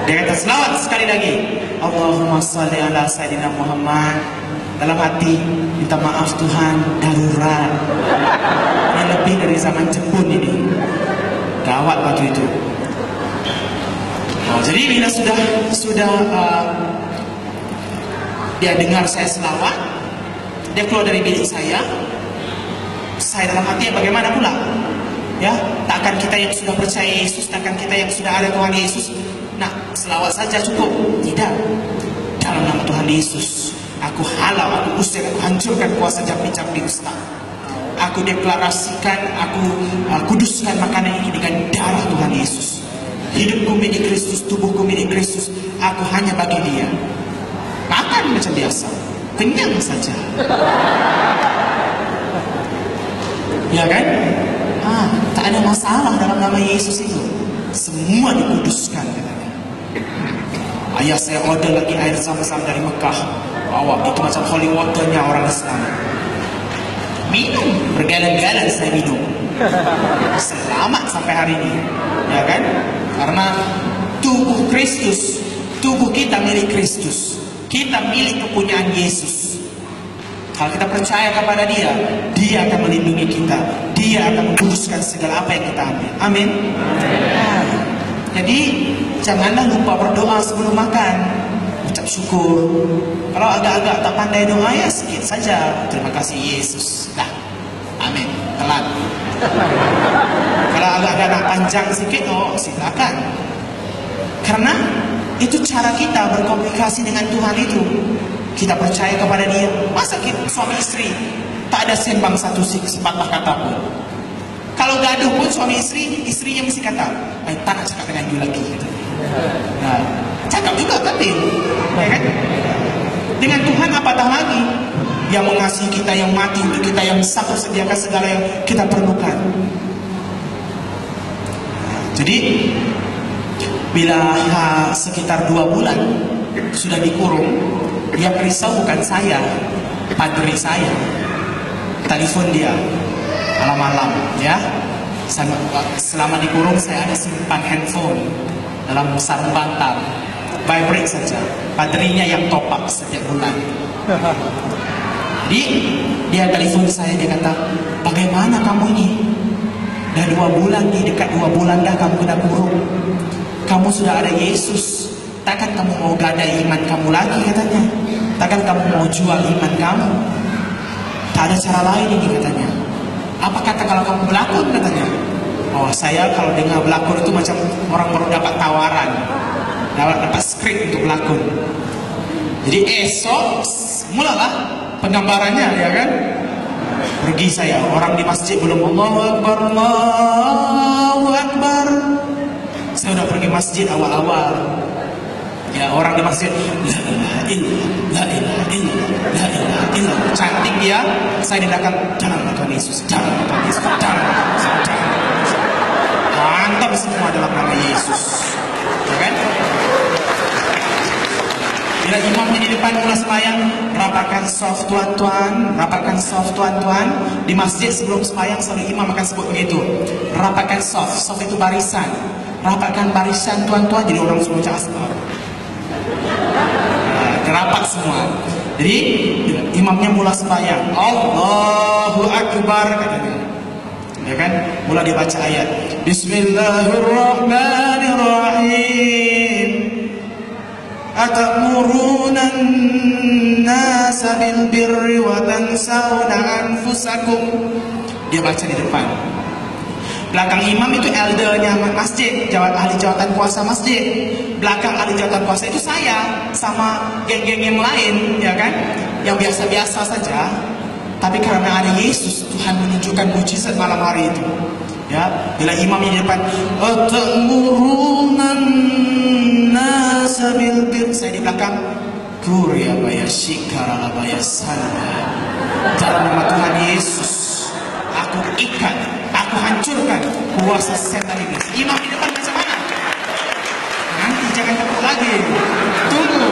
Dia kata selawat sekali lagi, Allahumma salli ala Sayyidina Muhammad. Dalam hati, minta maaf Tuhan, darurat. Ini lebih dari zaman Jepun ini. Gawat waktu itu. Jadi bila sudah dia dengar saya selawat, dia keluar dari bilik saya dalam hati bagaimana pula? Ya, takkan kita yang sudah percaya Yesus, takkan kita yang sudah ada Tuhan Yesus, nah selawat saja cukup? Tidak. Dalam nama Tuhan Yesus, aku halau, aku usir, aku hancurkan kuasa jampi-jampi ustaz. Aku deklarasikan, aku kuduskan makanan ini dengan darah Tuhan Yesus. Hidupku milik Kristus, tubuhku milik Kristus. Aku hanya bagi Dia. Makan macam biasa, kenyang saja. Ya kan? Tak ada masalah dalam nama Yesus itu. Semua dikuduskan. Ayah saya order lagi air zam-zam dari Mekah. Bawa itu macam holy waternya orang Islam. Minum, bergalan-galan saya minum. Selamat sampai hari ini. Ya kan? Karena tubuh Kristus, tubuh kita milik Kristus. Kita milik kepunyaan Yesus. Kalau kita percaya kepada Dia, Dia akan melindungi kita. Dia akan mengkuduskan segala apa yang kita ambil. Amin. Jadi janganlah lupa berdoa sebelum makan. Ucap syukur. Kalau agak-agak tak pandai doa, ya sikit saja. Terima kasih Yesus. Dah. Amin. Kelar. Kalau agak-agak nak panjang sikit, oh silakan. Karena itu cara kita berkomunikasi dengan Tuhan itu. Kita percaya kepada Dia. Masa kita suami istri tak ada sembang satu sepatah kata pun. Kalau gaduh pun suami istri, istrinya mesti kata, tak nak cakap dengan you lagi. Nah, cakap juga tapi, ya kan? Dengan Tuhan apatah lagi, yang mengasihi kita, yang mati untuk kita, yang sanggup sediakan segala yang kita perlukan. Jadi bila sekitar 2 bulan sudah dikurung, yang risau bukan saya, padri saya. Telepon dia malam-malam, ya. Selama dikurung saya ada simpan handphone dalam sarung bantal, vibrate saja. Padrinya yang top up setiap bulan. Jadi dia telepon saya, dia kata, bagaimana kamu ini? Dah 2 bulan nih, dekat 2 bulan dah kamu kena kurung. Kamu sudah ada Yesus, takkan kamu mau gadai iman kamu lagi katanya. Takkan kamu mau jual iman kamu. Tak ada cara lain ini katanya. Apa kata kalau kamu berlakon katanya? Oh saya kalau dengar berlakon itu macam orang baru dapat tawaran, dapat skrip untuk berlakon. Jadi esok mulalah penggambarannya, ya kan? Pergi saya, orang di masjid belum Allahu Akbar, Allahu Akbar. Saya udah pergi masjid awal-awal. Ya, orang di masjid la ilaha illallah, la ilaha illallah, la ilaha illallah. Cantik dia, saya di belakang, jangan Tuhan Yesus, jangan Tuhan Yesus, jangan. Mantap semua dalam nama Yesus. Ya kan? Bila imamnya di depan mulai sembahyang, rapatkan soft tuan-tuan, rapatkan soft tuan-tuan. Di masjid sebelum sembahyang selalu imam akan sebut begitu. Rapatkan soft, soft itu barisan. Rapatkan barisan tuan-tuan, jadi orang semua cakap asal. Rapat semua. Jadi imamnya mula sembahyang, Allahu Akbar katanya. Ya kan? Mula dia baca ayat. Bismillahirrahmanirrahim. Atamuruna an-nasa bil birri wa tansawna anfusakum. Dia baca di depan. Belakang imam itu eldernya masjid, ahli jawatan kuasa masjid. Belakang ahli jawatan kuasa itu saya sama geng-geng yang lain, ya kan? Yang biasa-biasa saja. Tapi karena ada Yesus, Tuhan menunjukkan mujizat malam hari itu. Ya, bila imamnya di depan, "Atamuruna an-nasa bil birri", saya di belakang, "Kurya baya shikara baya sana." Dalam nama Tuhan Yesus, aku ikat, aku hancurkan kuasa setan iblis. Imam di depan macam mana? Nanti jangan tepuk lagi. Tunggu,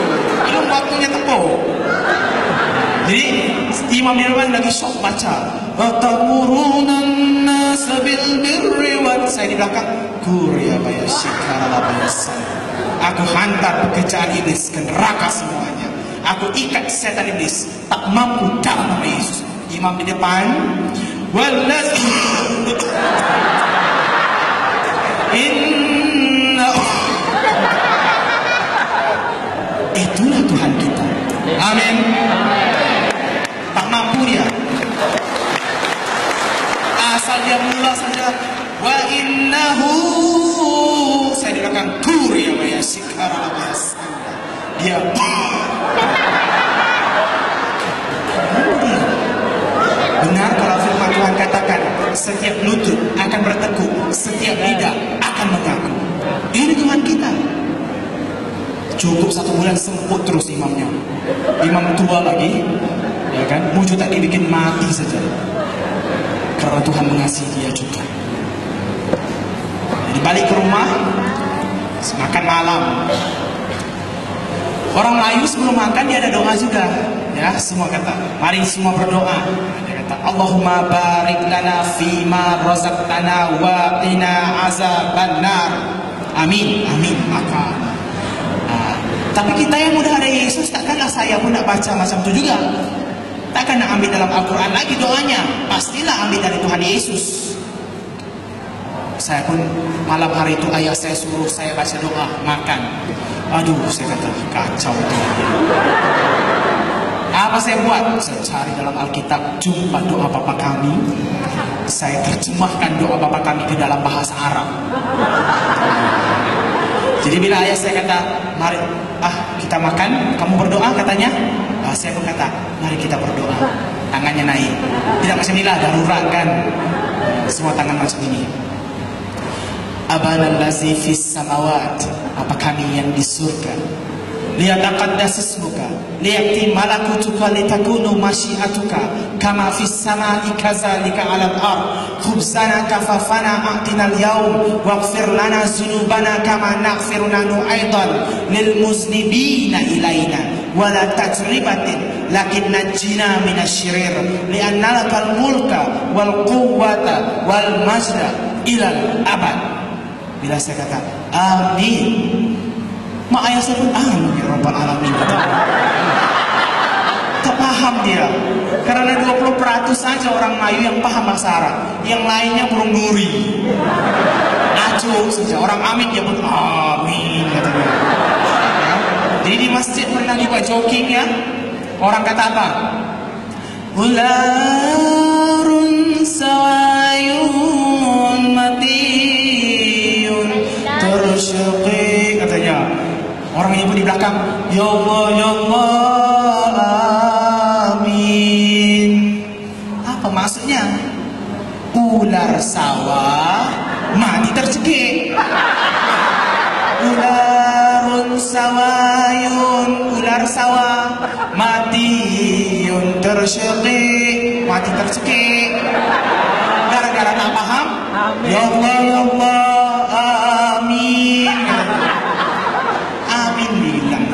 belum waktunya tepuk. Jadi imam di depan lagi sok baca. Atamurunan nasa bil birri wa, saya di belakang, kurya baya shikara baya sana. Aku hantar pekerjaan iblis ke neraka semuanya. Aku ikat setan iblis, tak mampu dalam nama Yesus. Imam di depan, wallazi inna, itulah Tuhan kita. Amin. Tak mampu dia. Asal dia mula saja, wa innahu, saya di belakang, turi ya sikara mas. Dia benar kalau firman Tuhan katakan, setiap lutut akan bertekuk, setiap lidah akan mengaku. Ini Tuhan kita. Cukup 1 bulan semput terus imamnya. Imam tua lagi, ya kan? Muncul tak dibikin mati saja. Karena Tuhan mengasihi dia juga. Jadi balik ke rumah, makan malam. Orang Melayu sebelum makan dia ada doa juga. Ya, semua kata, mari semua berdoa. Dia kata, Allahumma barik lana fima razaqtana wa qina azabannar. Amin, amin. Maka tapi kita yang udah ada Yesus, takkanlah saya pun nak baca macam itu juga. Takkan nak ambil dalam Al-Quran lagi doanya. Pastilah ambil dari Tuhan Yesus. Saya pun malam hari itu ayah saya suruh saya baca doa, makan. Aduh, saya kata kacau itu. Apa saya buat? Saya cari dalam Alkitab, jumpa doa Bapa Kami. Saya terjemahkan doa Bapa Kami ke dalam bahasa Arab. Jadi bila ayah saya kata, mari kita makan, kamu berdoa katanya. Saya pun kata, mari kita berdoa. Tangannya naik. Tidak macam inilah, darurat kan. Semua tangan macam ini. Abana allazi fis samawat, Bapa Kami yang di surga. Liyataqaddas ismuka, liyati malakutuka, litakunu masyiatuka kama fis samai kazalika 'alal ard. Khubzana kafafana a'tina al-yawm waghfir lana dzunubana kama naghfiru nahnu aidan lil muznibina ilaina wa la tajribatin lakin najjina minasyirir li'anna lakal mulka wal quwwata wal majda ilal abad. Bila saya kata amin, mak ayah saya pun amin ya Rabbal Alamin. Tak paham dia, karena 20% saja orang Melayu yang paham bahasa Arab, yang lainnya burung duri, acuh saja. Orang amin dia pun amin katanya. Jadi di masjid pernah dibuat joking ya, orang kata apa? Ularun sawayun matiyun tersyuqi katanya. Orang ibu di belakang, ya Allah, ya Allah, amin. Apa maksudnya? Ular sawah mati tercekik. Ularun sawayun, ular sawah matiun tersyekik, mati tercekik. Gara-gara tak paham, ya Allah, ya Allah, amin. Amin bilang.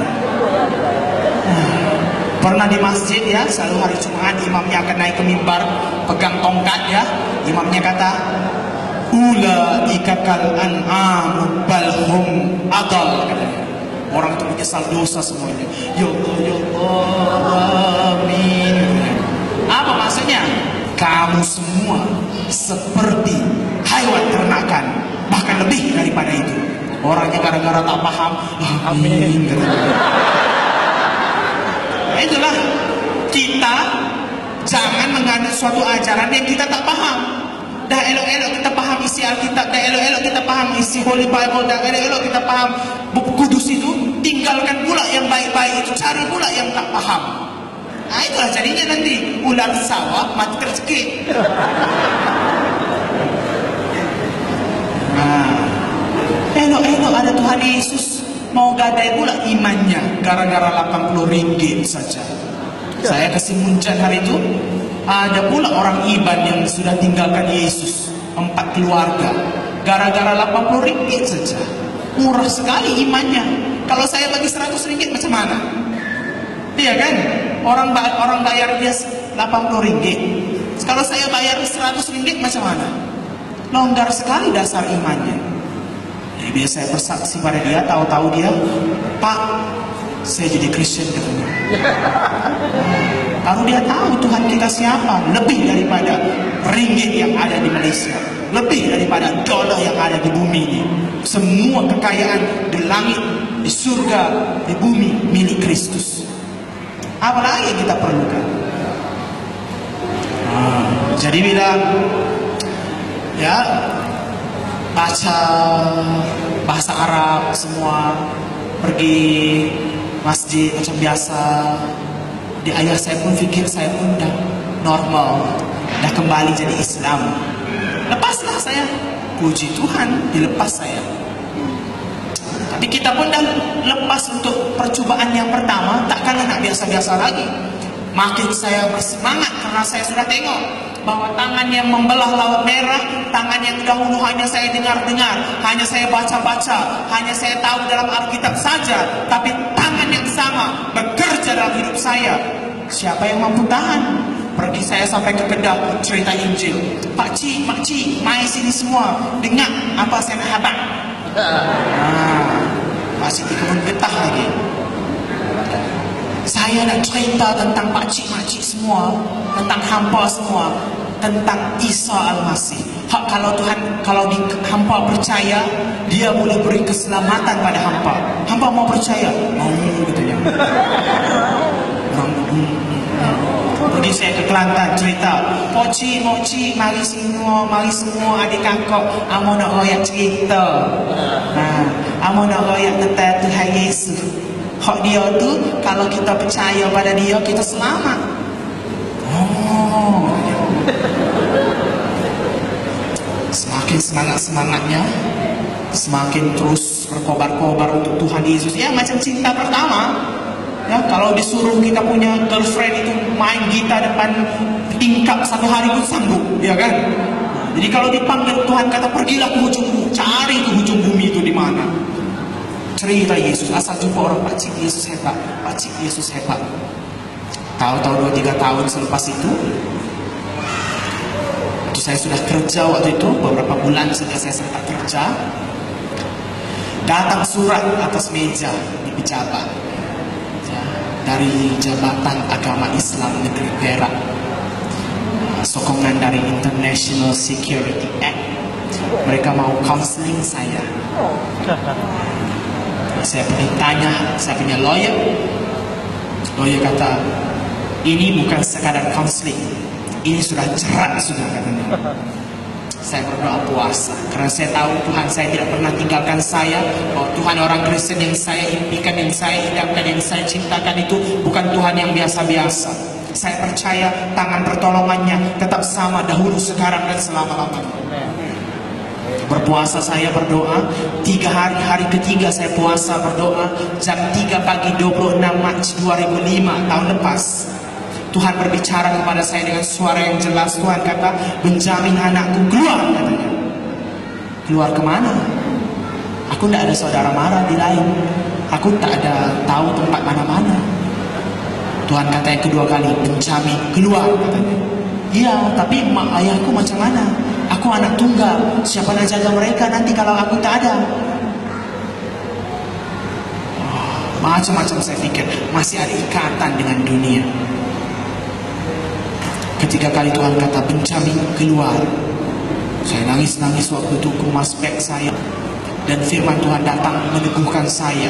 Pernah di masjid ya, selalu hari Jumat imamnya akan naik ke mimbar, pegang tongkat ya. Imamnya kata, ulaika kal an'am bal hum adall katanya. Orang itu menyesal dosa semuanya. Ya Allah, ya Allah, amin. Apa maksudnya? Kamu semua seperti hewan ternakan, bahkan lebih daripada itu. Orangnya gara-gara tak paham, amin. Nah, itulah kita jangan menganut suatu ajaran yang kita tak paham. Dah elok-elok kita paham isi Alkitab, dah elok-elok kita paham isi Holy Bible, dah elok-elok kita paham buku kudus itu, tinggalkan pula yang baik-baik itu, cari pula yang tak paham. Nah itulah jadinya nanti ular sawah mati tercekik. Nah, elok-elok ada Tuhan Yesus mau gadai pula imannya gara-gara 80 ringgit saja. Saya kasih muncan hari itu, ada pula orang Iban yang sudah tinggalkan Yesus, 4 keluarga, gara-gara 80 ringgit saja. Murah sekali imannya. Kalau saya bagi 100 ringgit macam mana? Iya kan? Orang bayar dia 80 ringgit. Kalau saya bayar 100 ringgit macam mana? Longgar sekali dasar imannya. Jadi biasa saya bersaksi pada dia, tahu-tahu dia, Pak, saya jadi Kristen katanya. Baru dia tahu Tuhan kita siapa. Lebih daripada ringgit yang ada di Malaysia, lebih daripada dolar yang ada di bumi ini. Semua kekayaan di langit, di surga, di bumi milik Kristus. Apa lagi yang kita perlukan? Jadi bila ya baca bahasa Arab semua, pergi masjid macam biasa. Di ayah saya pun fikir saya pun dah normal, dah kembali jadi Islam. Lepaslah saya, puji Tuhan, dilepas saya. Tapi kita pun dah lepas untuk percobaan yang pertama, takkanlah nak biasa-biasa lagi. Makin saya bersemangat karena saya sudah tengok bahwa tangan yang membelah Laut Merah, tangan yang dahulu hanya saya dengar-dengar, hanya saya baca-baca, hanya saya tahu dalam Alkitab saja, tapi tangan yang sama bekerja dalam hidup saya. Siapa yang mampu tahan? Pergi saya sampai ke Kedah, cerita Injil. Pakcik, makcik, mai sini semua, dengar apa saya nak habaq. Masih di kebun getah lagi. Saya nak cerita tentang pakcik makcik semua, tentang hampa semua, tentang Isa Al-Masih. Kalau Tuhan, kalau hampa percaya, dia boleh beri keselamatan pada hampa. Hampa mau percaya? Mau, katanya. Pergi saya ke Kelantan cerita, Poci, Moci, mari semua adik kakak, amo nak royak cerita. Amo nak royak tentang Tuhan Yesus. Hak dia tu, kalau kita percaya pada dia, kita selamat. Oh. Semakin semangatnya, semakin terus berkobar-kobar untuk Tuhan Yesus. Ya macam cinta pertama. Ya, kalau disuruh kita punya girlfriend itu main gitar depan tingkap satu hari pun sanggup, ya kan? Jadi kalau dipanggil Tuhan kata pergilah ke ujung bumi, cari ke ujung bumi itu di mana. Cerita Yesus, asal jumpa orang, Pakcik Yesus hebat, Pakcik Yesus hebat. Tahu-tahu 2-3 tahun selepas itu saya sudah kerja waktu itu, beberapa bulan sudah saya sempat kerja. Datang surat atas meja di pejabat dari Jabatan Agama Islam Negeri Perak, sokongan dari International Security Act. Mereka mau counseling saya. Saya pergi tanya, saya punya lawyer. Lawyer kata, ini bukan sekadar counseling, ini sudah cerat sudah, katanya. Saya berdoa puasa karena saya tahu Tuhan saya tidak pernah tinggalkan saya. Bahwa Tuhan orang Kristen yang saya impikan, yang saya idamkan, yang saya cintakan itu bukan Tuhan yang biasa-biasa. Saya percaya tangan pertolongannya tetap sama dahulu, sekarang, dan selama-lamanya. Berpuasa saya berdoa 3 hari, hari ketiga saya puasa berdoa jam 3 pagi 26 Mac 2005 tahun lepas. Tuhan berbicara kepada saya dengan suara yang jelas. Tuhan kata, Benjamin anakku, keluar, katanya. Keluar kemana? Aku tidak ada saudara mara di lain. Aku tak ada tahu tempat mana-mana. Tuhan kata yang kedua kali, Benjamin, keluar, katanya. Iya, tapi mak ayahku macam mana? Aku anak tunggal. Siapa nak jaga mereka nanti kalau aku tak ada? Macam-macam saya pikir. Masih ada ikatan dengan dunia. Ketiga kali Tuhan kata, Benjamin, keluar. Saya nangis-nangis waktu itu, kemas beg saya. Dan firman Tuhan datang meneguhkan saya.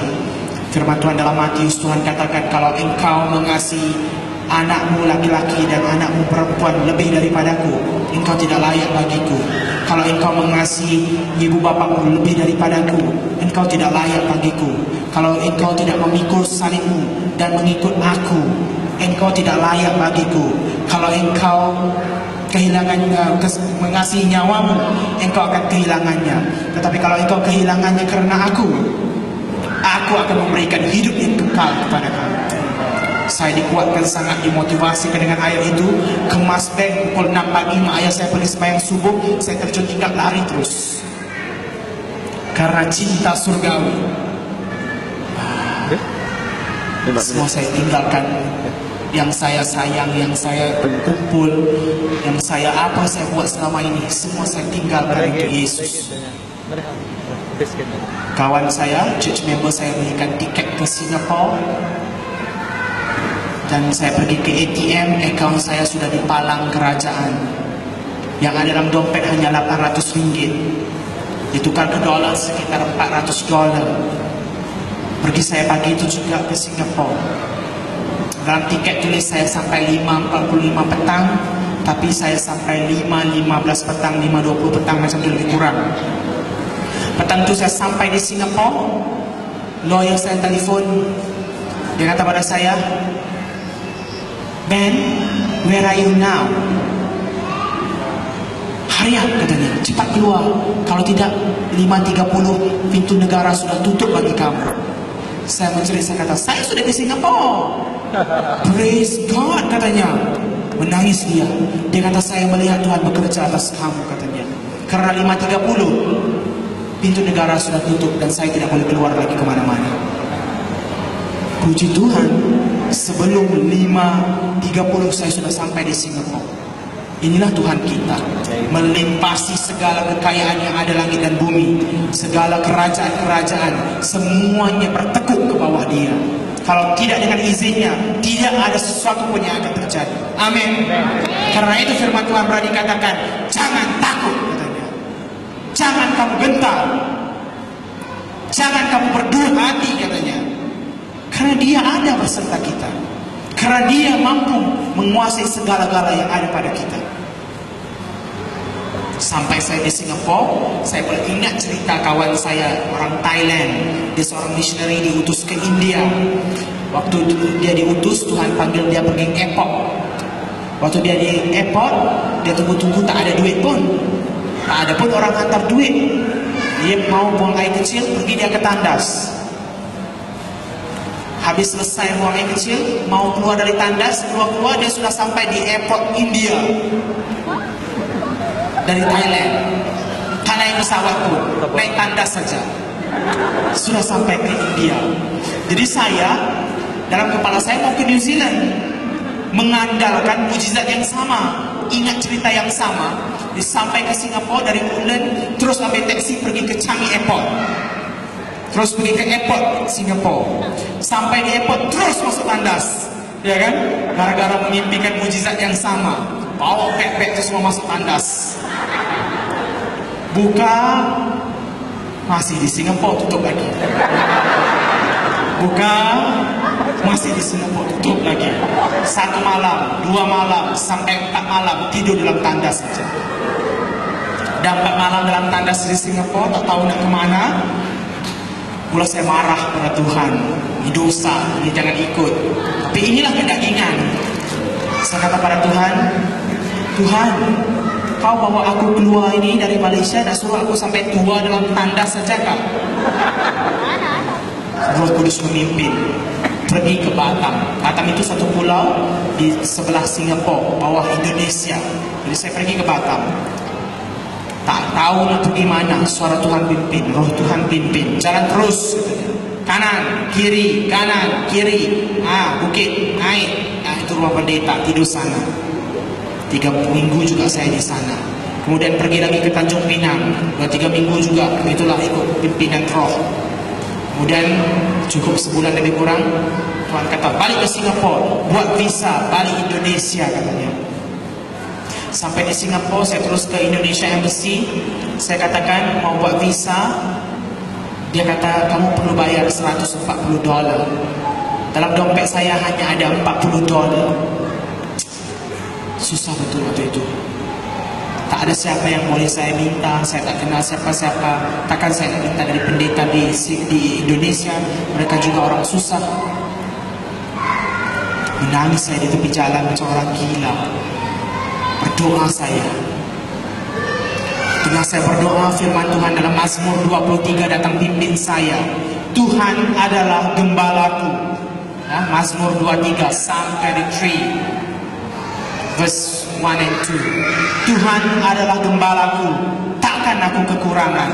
Firman Tuhan dalam Matius, Tuhan katakan, kalau engkau mengasihi anakmu laki-laki dan anakmu perempuan lebih daripadaku, engkau tidak layak bagiku. Kalau engkau mengasihi ibu bapakmu lebih daripadaku, engkau tidak layak bagiku. Kalau engkau tidak memikul salibmu dan mengikut aku, engkau tidak layak bagiku. Kalau engkau kehilangan mengasihi nyawamu, engkau akan kehilangannya. Tetapi kalau engkau kehilangannya karena aku akan memberikan hidup yang kekal kepada kamu. Saya dikuatkan, sangat dimotivasi dengan ayat itu. Kemas beg pukul 6 pagi, ayah saya pergi sembahyang subuh, saya terjun tingkat lari terus karena cinta surgawi. Semua saya tinggalkan. Yang saya sayang, yang saya kumpul, yang saya buat selama ini, semua saya tinggalkan untuk Yesus. Kawan saya, church member saya belikan tiket ke Singapura, dan saya pergi ke ATM, akaun saya sudah dipalang kerajaan. Yang ada dalam dompet hanya 800 ringgit, ditukar ke dolar sekitar 400 dolar. Pergi saya pagi itu juga ke Singapura. Dalam tiket tulis saya sampai 5.45 petang, tapi saya sampai 5.15 petang, 5.20 petang, macam itu lebih kurang. Petang itu saya sampai di Singapura. Lawyer saya telefon, dia kata pada saya, Ben, where are you now? Hurry up, katanya, cepat keluar. Kalau tidak, 5.30 pintu negara sudah tutup bagi kamu. Saya mencerit, saya kata, saya sudah di Singapura. Praise God, katanya. Menangis dia. Dia kata, saya melihat Tuhan bekerja atas kamu, katanya. Karena 5.30 pintu negara sudah tutup dan saya tidak boleh keluar lagi kemana-mana. Puji Tuhan, sebelum 5.30 saya sudah sampai di Singapura. Inilah Tuhan kita, melimpasi segala kekayaan yang ada langit dan bumi, segala kerajaan-kerajaan, semuanya bertekuk ke bawah Dia. Kalau tidak dengan izinnya, tidak ada sesuatu pun yang akan terjadi. Amin. Karena itu firman Tuhan berani katakan, jangan takut, katanya. Jangan kamu gentar, jangan kamu berdua hati katanya. Karena dia ada beserta kita, karena dia mampu menguasai segala-gala yang ada pada kita. Sampai saya di Singapura, saya boleh ingat cerita kawan saya orang Thailand. Dia seorang missionary diutus ke India. Waktu dia diutus, Tuhan panggil dia pergi airport. Waktu dia di airport, dia tunggu-tunggu tak ada duit pun. Tak ada pun orang hantar duit. Dia mau buang air kecil, pergi dia ke tandas. Habis selesai buang air kecil, mau keluar dari tandas, keluar-keluar dia sudah sampai di airport India. Dari Thailand, tak naik pesawat pun, naik tandas saja, sudah sampai ke India. Jadi saya, dalam kepala saya mau ke New Zealand, mengandalkan mujizat yang sama, ingat cerita yang sama. Sampai ke Singapura dari Auckland, terus ambil taksi pergi ke Changi Airport, terus pergi ke airport Singapura, sampai di airport terus masuk tandas, ya kan? Gara-gara mengimpikan mujizat yang sama, bawa beg-beg itu semua masuk tandas. Buka, masih di Singapura, tutup lagi. Buka, masih di Singapura, tutup lagi. 1 malam, 2 malam, sampai 4 malam tidur dalam tandas saja. Dan 4 malam dalam tandas di Singapura, tak tahu nak kemana. Mula saya marah pada Tuhan, ini dosa, ini jangan ikut. Tapi inilah kedagingan. Saya kata pada Tuhan, Tuhan, Kau bawa aku keluar ini dari Malaysia dan suruh aku sampai tua dalam tandas saja kah? Roh Kudus memimpin pergi ke Batam. Batam itu satu pulau di sebelah Singapura, bawah Indonesia. Jadi saya pergi ke Batam. Tak tahu nak pergi mana, suara Tuhan pimpin, roh Tuhan pimpin. Jalan terus, kanan, kiri, kanan, kiri. Bukit, naik. Itu rumah pendeta, tidur sana. 3 minggu juga saya di sana. Kemudian pergi lagi ke Tanjung Pinang, 2-3 minggu juga. Itulah ikut pimpinan roh. Kemudian cukup sebulan lebih kurang, Tuhan kata balik ke Singapura, buat visa balik Indonesia katanya. Sampai di Singapura, saya terus ke Indonesia Embassy. Saya katakan mau buat visa. Dia kata kamu perlu bayar $140. Dalam dompet saya hanya ada $40. Susah betul waktu itu. Tak ada siapa yang boleh saya minta. Saya tak kenal siapa-siapa. Takkan saya nak minta dari pendeta di Indonesia. Mereka juga orang susah. Menangis saya di tepi jalan macam orang gila. Berdoa saya. Tengah saya berdoa, firman Tuhan dalam Mazmur 23 datang pimpin saya. Tuhan adalah gembalaku. Mazmur 23 Psalm 23 verse 1 and 2. Tuhan adalah gembalaku, takkan aku kekurangan.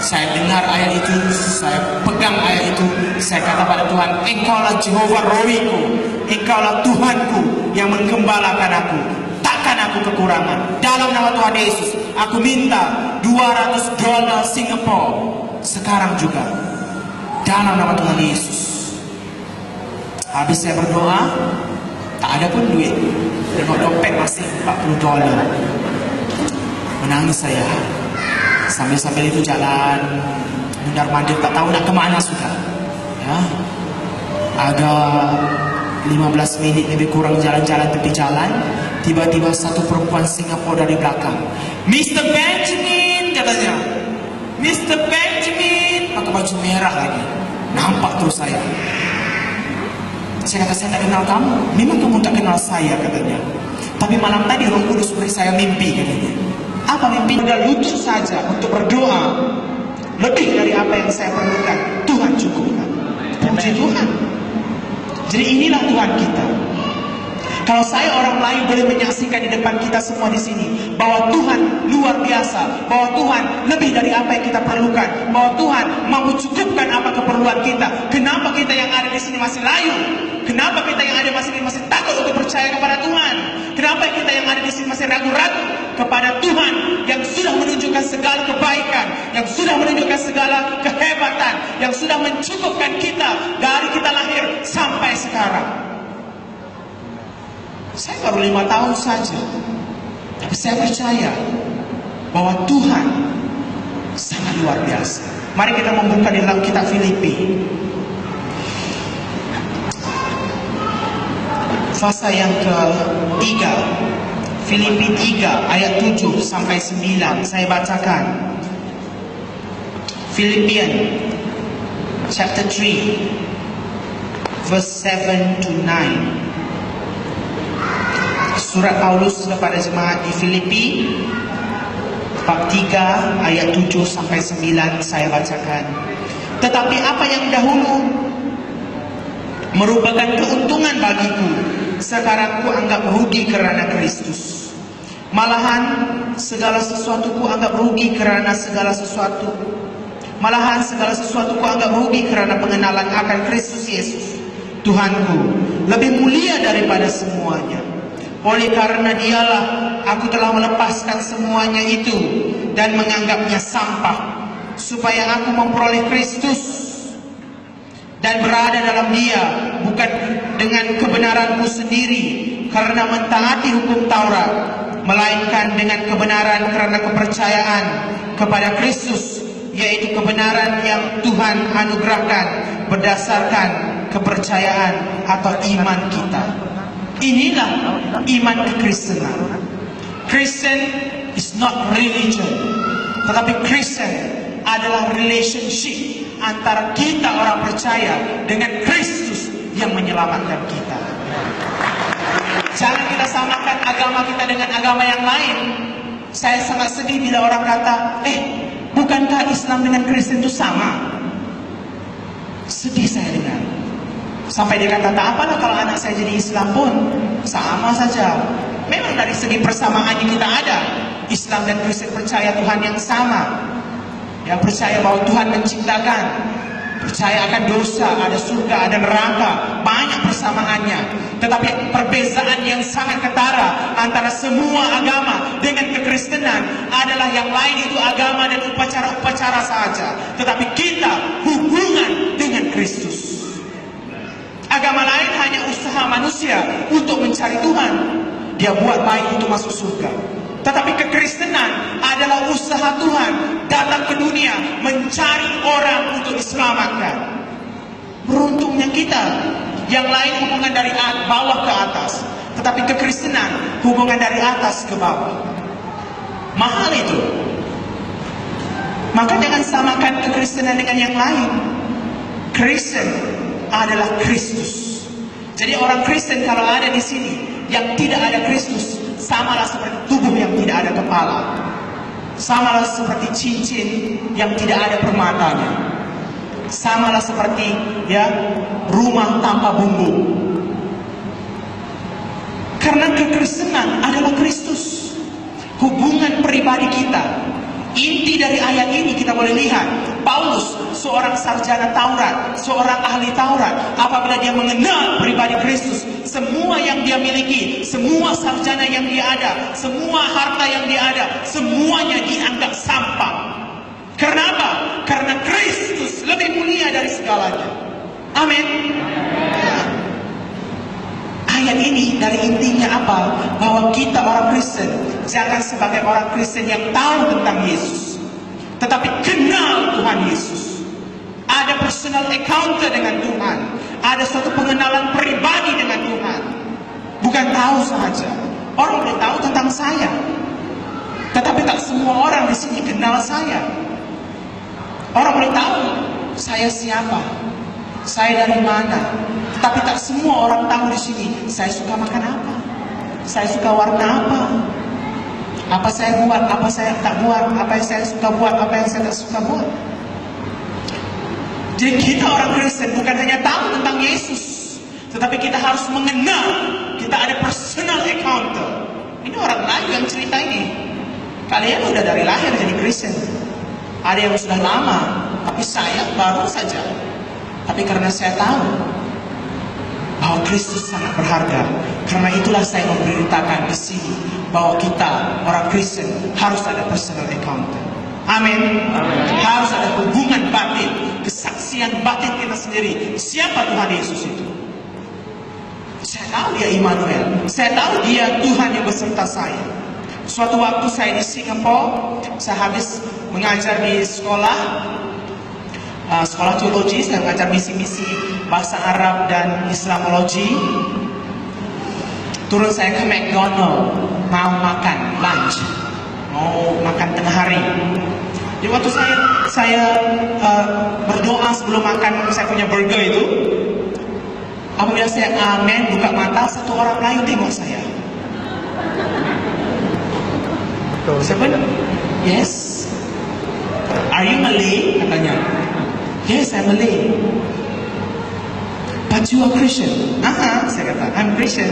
Saya dengar ayat itu, saya pegang ayat itu, saya kata pada Tuhan, Engkaulah Jehovah Rohiku, Engkaulah Tuhanku yang menggembalakan aku, takkan aku kekurangan. Dalam nama Tuhan Yesus, aku minta $200 Singapura sekarang juga, dalam nama Tuhan Yesus. Habis saya berdoa, tak ada pun duit. Tengok dompet masih $40. Menangis saya. Sambil-sambil itu jalan mundar-mandir, tak tahu nak kemana sudah. Ya. Agak 15 minit lebih kurang jalan-jalan tepi jalan. Tiba-tiba satu perempuan Singapura dari belakang. Mr. Benjamin katanya. Mr. Benjamin. Pakai baju merah lagi. Nampak terus saya. Saya kata, saya tak kenal kamu. Memang kamu tak kenal saya katanya. Tapi malam tadi Roh Kudus beri saya mimpi katanya. Apa mimpi? Sudah lutut saja untuk berdoa. Lebih dari apa yang saya perlukan, Tuhan cukupkan. Puji Tuhan. Jadi inilah Tuhan kita. Kalau saya orang Melayu boleh menyaksikan di depan kita semua di sini bahwa Tuhan luar biasa, bahwa Tuhan lebih dari apa yang kita perlukan, bahwa Tuhan mampu cukupkan apa keperluan kita. Kenapa kita yang ada di sini masih layu? Kenapa kita yang ada di sini masih takut untuk percaya kepada Tuhan? Kenapa kita yang ada di sini masih ragu-ragu kepada Tuhan yang sudah menunjukkan segala kebaikan, yang sudah menunjukkan segala kehebatan, yang sudah mencukupkan kita dari kita lahir sampai sekarang? Saya baru 5 tahun saja, tapi saya percaya bahwa Tuhan sangat luar biasa. Mari kita membuka di dalam kitab Filipi. Pasal yang ketiga, Filipi 3 ayat 7 sampai 9. Saya bacakan. Philippians chapter 3 verse 7 to 9. Surat Paulus kepada jemaat di Filipi bab 3 ayat 7 sampai 9 saya bacakan. Tetapi apa yang dahulu merupakan keuntungan bagiku, sekarang ku anggap rugi karena Kristus. Malahan segala sesuatu ku anggap rugi karena segala sesuatu. Malahan segala sesuatu ku anggap rugi karena pengenalan akan Kristus Yesus, Tuhanku, lebih mulia daripada semuanya. Oleh karena Dialah aku telah melepaskan semuanya itu dan menganggapnya sampah, supaya aku memperoleh Kristus dan berada dalam Dia, bukan dengan kebenaranku sendiri karena mentaati hukum Taurat, melainkan dengan kebenaran karena kepercayaan kepada Kristus, yaitu kebenaran yang Tuhan anugerahkan berdasarkan kepercayaan atau iman kita. Inilah iman kekristenan. Christian is not religion, tetapi Christian adalah relationship antara kita orang percaya dengan Kristus yang menyelamatkan kita. Jangan kita samakan agama kita dengan agama yang lain. Saya sangat sedih bila orang kata, bukankah Islam dengan Kristen itu sama? Sedih saya dengar. Sampai dia kata, tak apalah kalau anak saya jadi Islam pun sama saja. Memang dari segi persamaannya kita ada. Islam dan Kristen percaya Tuhan yang sama, yang percaya bahwa Tuhan menciptakan, percaya akan dosa, ada surga, ada neraka, banyak persamaannya. Tetapi perbezaan yang sangat ketara antara semua agama dengan kekristenan adalah yang lain itu agama dan upacara-upacara saja, tetapi kita hubungan dengan Kristus. Agama lain hanya usaha manusia untuk mencari Tuhan. Dia buat baik untuk masuk surga. Tetapi kekristenan adalah usaha Tuhan datang ke dunia mencari orang untuk diselamatkan. Beruntungnya kita. Yang lain hubungan dari bawah ke atas, tetapi kekristenan hubungan dari atas ke bawah. Mahal itu. Maka jangan samakan kekristenan dengan yang lain. Kristen adalah Kristus. Jadi orang Kristen kalau ada di sini yang tidak ada Kristus, samalah seperti tubuh yang tidak ada kepala, samalah seperti cincin yang tidak ada permatanya, samalah seperti rumah tanpa bumbu. Karena kekristenan adalah Kristus, hubungan pribadi kita. Inti dari ayat ini kita boleh lihat, Paulus seorang sarjana Taurat, seorang ahli Taurat, apabila dia mengenal pribadi Kristus, semua yang dia miliki, semua sarjana yang dia ada, semua harta yang dia ada, semuanya dianggap sampah. Kenapa? Karena Kristus lebih mulia dari segalanya. Amin. Ayat ini dari intinya apa? Bahwa kita orang Kristen jangan sebagai orang Kristen yang tahu tentang Yesus, tetapi kenal Tuhan Yesus. Ada personal encounter dengan Tuhan, ada suatu pengenalan pribadi dengan Tuhan. Bukan tahu saja. Orang boleh tahu tentang saya, tetapi tak semua orang di sini kenal saya. Orang boleh tahu saya siapa, saya dari mana, tapi tak semua orang tahu di sini saya suka makan apa, saya suka warna apa saya buat, apa saya tak buat, apa yang saya suka buat, apa yang saya tak suka buat. Jadi kita orang Kristen bukan hanya tahu tentang Yesus, tetapi kita harus mengenal, kita ada personal encounter. Ini orang lain yang cerita ini. Kalian udah dari lahir jadi Kristen, ada yang sudah lama, tapi saya baru saja. Tapi karena saya tahu bahwa Kristus sangat berharga, karena itulah saya memberitakan di sini bahwa kita orang Kristen harus ada personal encounter. Amin. Harus ada hubungan batin, kesaksian batin kita sendiri. Siapa Tuhan Yesus itu? Saya tahu dia Immanuel. Saya tahu dia Tuhan yang beserta saya. Suatu waktu saya di Singapura, saya habis mengajar di sekolah teologi, saya mengajar misi-misi bahasa Arab dan Islamologi. Turun saya ke McDonald, mau makan lunch, mau makan tengah hari. Jadi waktu saya berdoa sebelum makan saya punya burger itu, apabila saya amen, buka mata, satu orang Melayu tengok saya. Siapa? Yes. Are you Malay? Katanya. Yes, I'm Malay. But you are Christian. Saya kata, I'm Christian.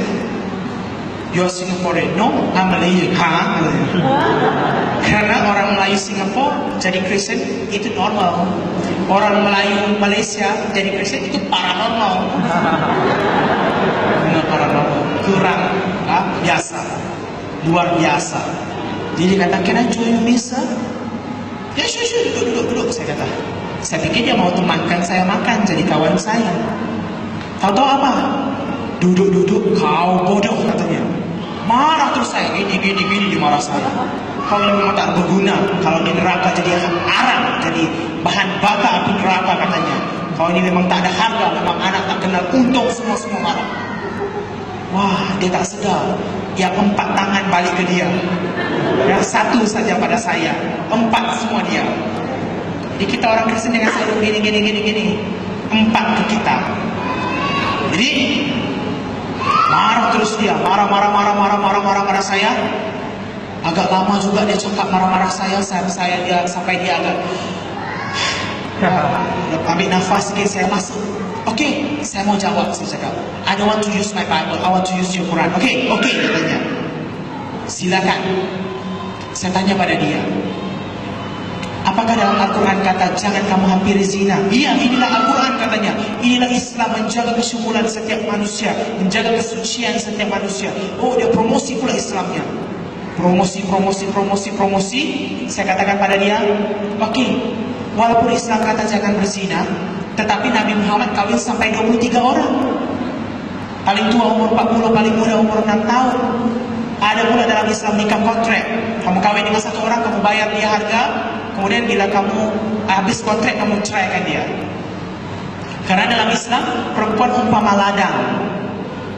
You are Singaporean. No, I'm Malaysian. Katanya. Karena orang Melayu Singapura jadi Kristen itu normal. Orang Melayu Malaysia jadi Kristen itu paranormal. Benar paranormal. Kurang biasa. Luar biasa. Jadi dia kata, can I join your misa? Ya, sure, duduk. Saya kata, saya pikir dia mau temankan saya makan, jadi kawan saya. Tahu apa? Duduk, kau bodoh katanya. Marah terus saya, gini dimarah saya. Kau memang tak berguna, kalau di neraka jadi arang, jadi bahan bakar api neraka katanya. Kau ini memang tak ada harga, memang anak tak kenal untung, semua marah. Wah, dia tak sedar. Yang 4 tangan balik ke dia. Yang 1 saja pada saya. 4 semua dia. Jadi kita orang Kristen dengan selalu gini. 4 ke kita. Jadi marah terus dia. Marah pada saya. Agak lama juga dia cakap marah saya. Sampai dia agak ambil nafas sikit, saya masuk. Oke, saya mau jawab. Saya cakap, I don't want to use my Bible, I want to use your Quran. Oke, katanya. Silakan. Saya tanya pada dia, apakah dalam Al-Quran kata jangan kamu hampiri zina? Iya, inilah Al-Quran katanya. Inilah Islam, menjaga kesyukuran setiap manusia, menjaga kesucian setiap manusia. Oh, dia promosi pula Islamnya. Promosi. Saya katakan pada dia, oke, walaupun Islam kata jangan berzina, tetapi Nabi Muhammad kawin sampai 23 orang. Paling tua umur 40, paling muda umur 6 tahun. Ada pula dalam Islam nikah kontrak. Kamu kawin dengan satu orang, kamu bayar dia harga, kemudian bila kamu habis kontrak, kamu ceraikan dia. Karena dalam Islam, perempuan umpama ladang.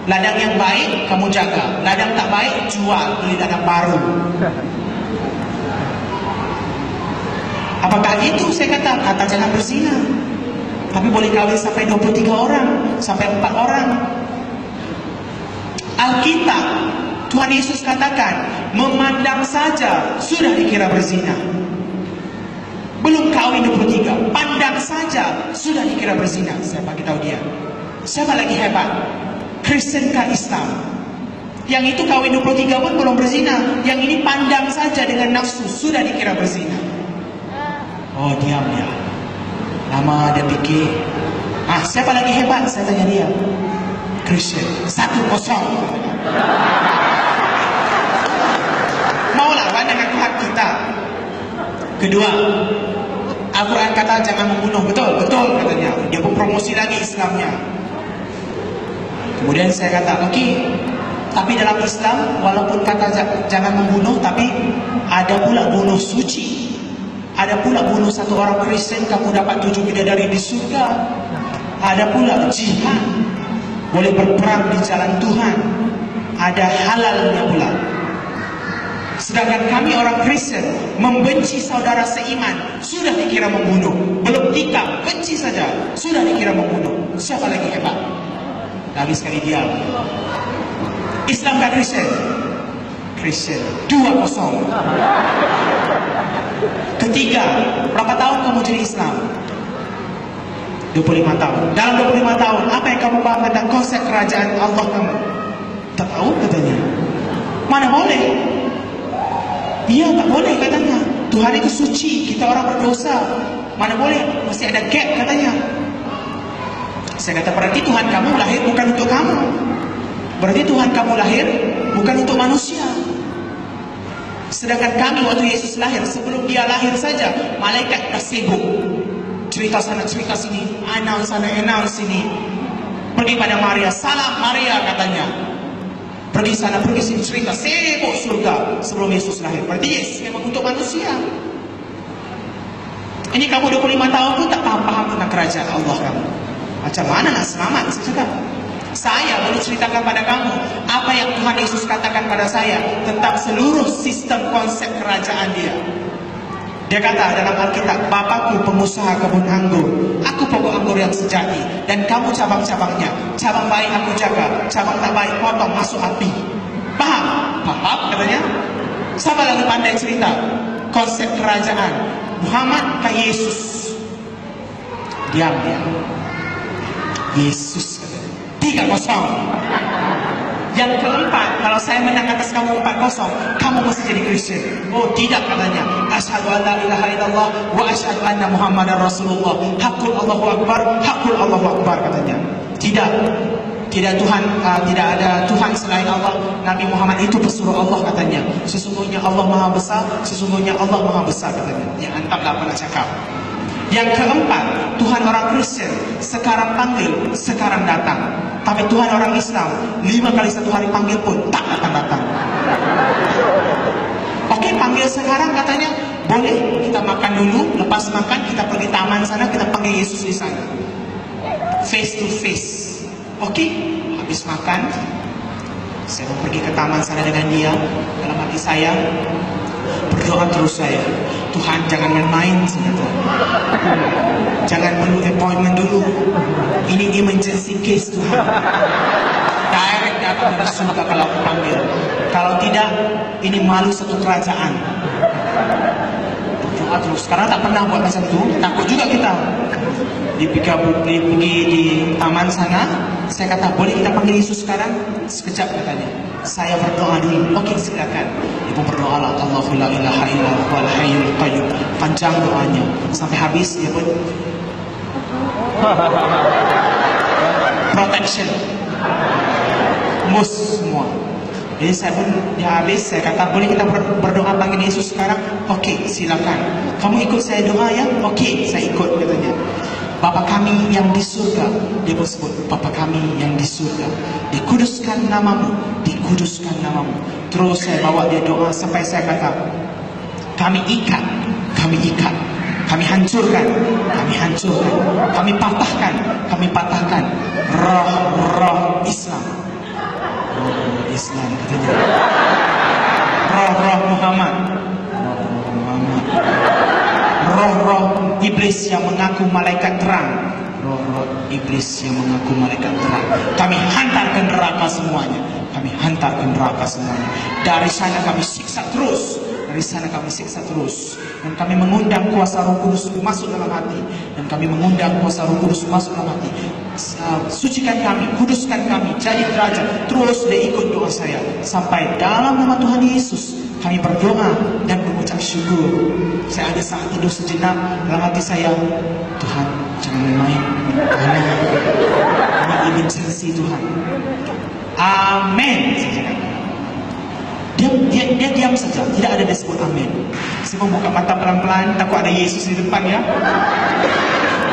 Ladang yang baik, kamu jaga. Ladang tak baik, jual, beli ladang baru. Apakah itu? Saya kata jangan berzina. Tapi boleh kawin sampai 23 orang, sampai 4 orang. Alkitab, Tuhan Yesus katakan, memandang saja sudah dikira berzina. Belum kawin 23, pandang saja sudah dikira berzina. Saya bagi tahu dia. Siapa lagi hebat? Kristen kah Islam? Yang itu kawin 23 pun belum berzina. Yang ini pandang saja dengan nafsu sudah dikira berzina. Oh, diam dia. Lama dia pikir, siapa lagi hebat? Saya tanya dia. Kristen. 1-0. Mau lawan dengan Tuhan kita. Kedua, Al-Quran kata jangan membunuh. Betul katanya. Dia pun promosi lagi Islamnya. Kemudian saya kata, oke, tapi dalam Islam walaupun kata jangan membunuh, tapi ada pula bunuh suci. Ada pula bunuh satu orang Kristen, kamu dapat 7 bidadari di surga. Ada pula jihad, boleh berperang di jalan Tuhan. Ada halalnya pula. Sedangkan kami orang Kristen membenci saudara seiman, sudah dikira membunuh. Belum tikam, benci saja, sudah dikira membunuh. Siapa lagi hebat? Lagi sekali dia. Islam dan Kristen. Kristen 2-0. Ketiga, berapa tahun kamu jadi Islam? 25 tahun. Dalam 25 tahun, apa yang kamu paham tentang konsep kerajaan Allah kamu? Tak tahu katanya. Mana boleh? Iya, tak boleh katanya. Tuhan itu suci, kita orang berdosa. Mana boleh? Masih ada gap katanya. Saya kata, berarti Tuhan kamu lahir bukan untuk kamu. Berarti Tuhan kamu lahir bukan untuk manusia. Sedangkan kami waktu Yesus lahir, sebelum dia lahir saja, malaikat dah sibuk. Cerita sana, cerita sini, announce sana, announce sini. Pergi pada Maria, salam Maria katanya. pergi sana, pergi sini, cerita sibuk surga sebelum Yesus lahir. Berarti Yesus memang untuk manusia. Ini kamu 25 tahun pun tak paham tentang kerajaan Allah kamu. Macam mana nak selamat? Saya cakap, saya baru ceritakan pada kamu apa yang Tuhan Yesus katakan pada saya tentang seluruh sistem konsep kerajaan dia. Dia kata dalam Alkitab, Bapakku pengusaha kebun anggur, aku pokok anggur yang sejati, dan kamu cabang-cabangnya. Cabang baik aku jaga, cabang tak baik potong masuk api. Paham? Paham katanya. Siapa lagi pandai cerita konsep kerajaan? Muhammad ke Yesus? Diam. Yesus 3-0. Yang keempat, kalau saya menang atas kamu 4-0, kamu mesti jadi Kristen. Oh tidak katanya. Asyhadu an la ilaha illallah wa asyhadu anna Muhammadar Rasulullah. Hakul Allahu Akbar, hakul Allahu Akbar katanya. Tidak Tuhan, tidak ada Tuhan selain Allah. Nabi Muhammad itu pesuruh Allah katanya. Sesungguhnya Allah Maha Besar, sesungguhnya Allah Maha Besar katanya. Ya antam tak pernah cakap. Yang keempat, Tuhan orang Kristen sekarang panggil, sekarang datang. Tapi Tuhan orang Islam 5 kali 1 hari panggil pun tak datang-datang. Oke, panggil sekarang katanya boleh. Kita makan dulu, lepas makan kita pergi taman sana, kita panggil Yesus di sana. Face to face. Oke, habis makan saya mau pergi ke taman sana dengan dia. Dalam hati saya berdoa terus saya, Tuhan jangan main-main saja Tuhan. Jangan perlu appointment dulu. Ini emergency case Tuhan. Direct datang dari surga kalau aku panggil. Kalau tidak, ini malu satu kerajaan. Berdoa terus. Karena tak pernah buat macam itu, takut juga kita. Pergi di taman sana, saya kata boleh kita panggil Yesus sekarang? Sekejap katanya. Saya berdoa dulu. Oke, silakan. Ibu berdoa lah, Allahu la ilaha illa huwal hayyul qayyum. Panjang doanya sampai habis dia pun protection mus semua. Jadi saya pun dia habis, saya kata boleh kita berdoa panggil Yesus sekarang? Oke, silakan. Kamu ikut saya doa ya? Oke, saya ikut katanya. Bapa kami yang di surga, dia pun sebut Bapa kami yang di surga, dikuduskan namamu, dikuduskan namamu. Terus saya bawa dia doa sampai saya kata, kami ikat, kami hancurkan, kami patahkan roh Islam, katanya, roh Muhammad, roh iblis yang mengaku malaikat terang, roh iblis yang mengaku malaikat terang, kami hantar ke neraka semuanya, dari sana kami siksa terus, dan kami mengundang kuasa Roh Kudus masuk dalam hati, sucikan kami, kuduskan kami, jadi derajat. Terus dia ikut doa saya sampai dalam nama Tuhan Yesus kami berdoa dan mengucap syukur. Saya ada saat tidur sejenak dalam hati saya, Tuhan jangan main, ini emergency Tuhan. Amin. Dia diam saja, tidak ada disebut amin. Saya membuka mata pelan-pelan, takut ada Yesus di depan ya.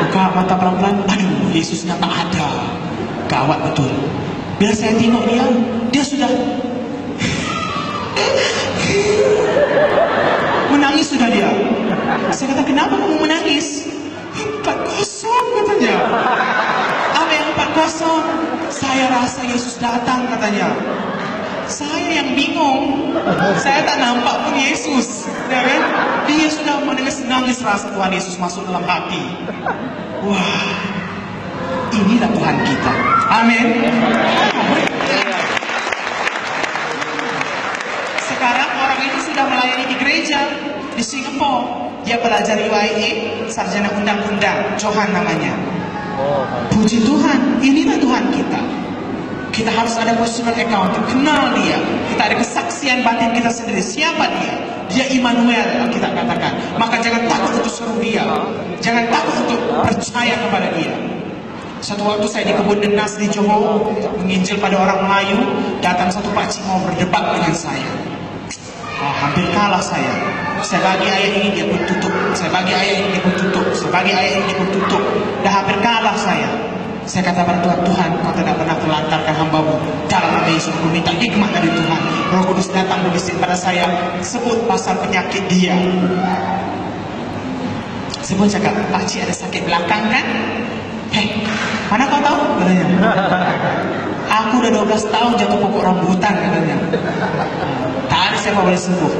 Buka mata pelan-pelan, aduh Yesusnya tak ada. Gawat betul. Bila saya tengok dia sudah menangis sudah dia. Saya kata, kenapa kamu menangis? 4-0 katanya. Apa yang 4-0? Saya rasa Yesus datang katanya. Saya yang bingung. Saya tak nampak pun Yesus, ya kan? Dia sudah menangis rasa Tuhan Yesus masuk dalam hati. Wah, inilah Tuhan kita. Amin. Sekarang orang itu sudah melayani di gereja di Singapura. Dia belajar UIA, sarjana undang-undang, Johan namanya. Puji Tuhan, inilah Tuhan kita. Kita harus ada personal account, kenal dia. Kita ada kesaksian batin kita sendiri. Siapa dia? Dia Immanuel, kita katakan. Maka jangan takut untuk seru dia. Jangan takut untuk percaya kepada dia. Satu waktu saya di kebun Denas di Johor, menginjil pada orang Melayu. Datang satu pakcik mau berdebat dengan saya. Hampir kalah saya. Saya bagi ayat ini, dia pun tutup. Saya bagi ayat ini, dia pun tutup. Saya bagi ayat ini, dia pun tutup. Dah hampir kalah saya. Saya kata pada Tuhan, Tuhan, kau tidak pernah telantarkan hamba-Mu. Dalam nama Yesus, aku minta hikmat dari Tuhan. Roh Kudus datang berbisik pada saya, sebut pasal penyakit dia. Sebut cakap, pakcik ada sakit belakang kan? Hei, mana kau tahu? Katanya. Aku udah 12 tahun jatuh pokok rambutan, katanya. Tak ada siapa boleh sembuh.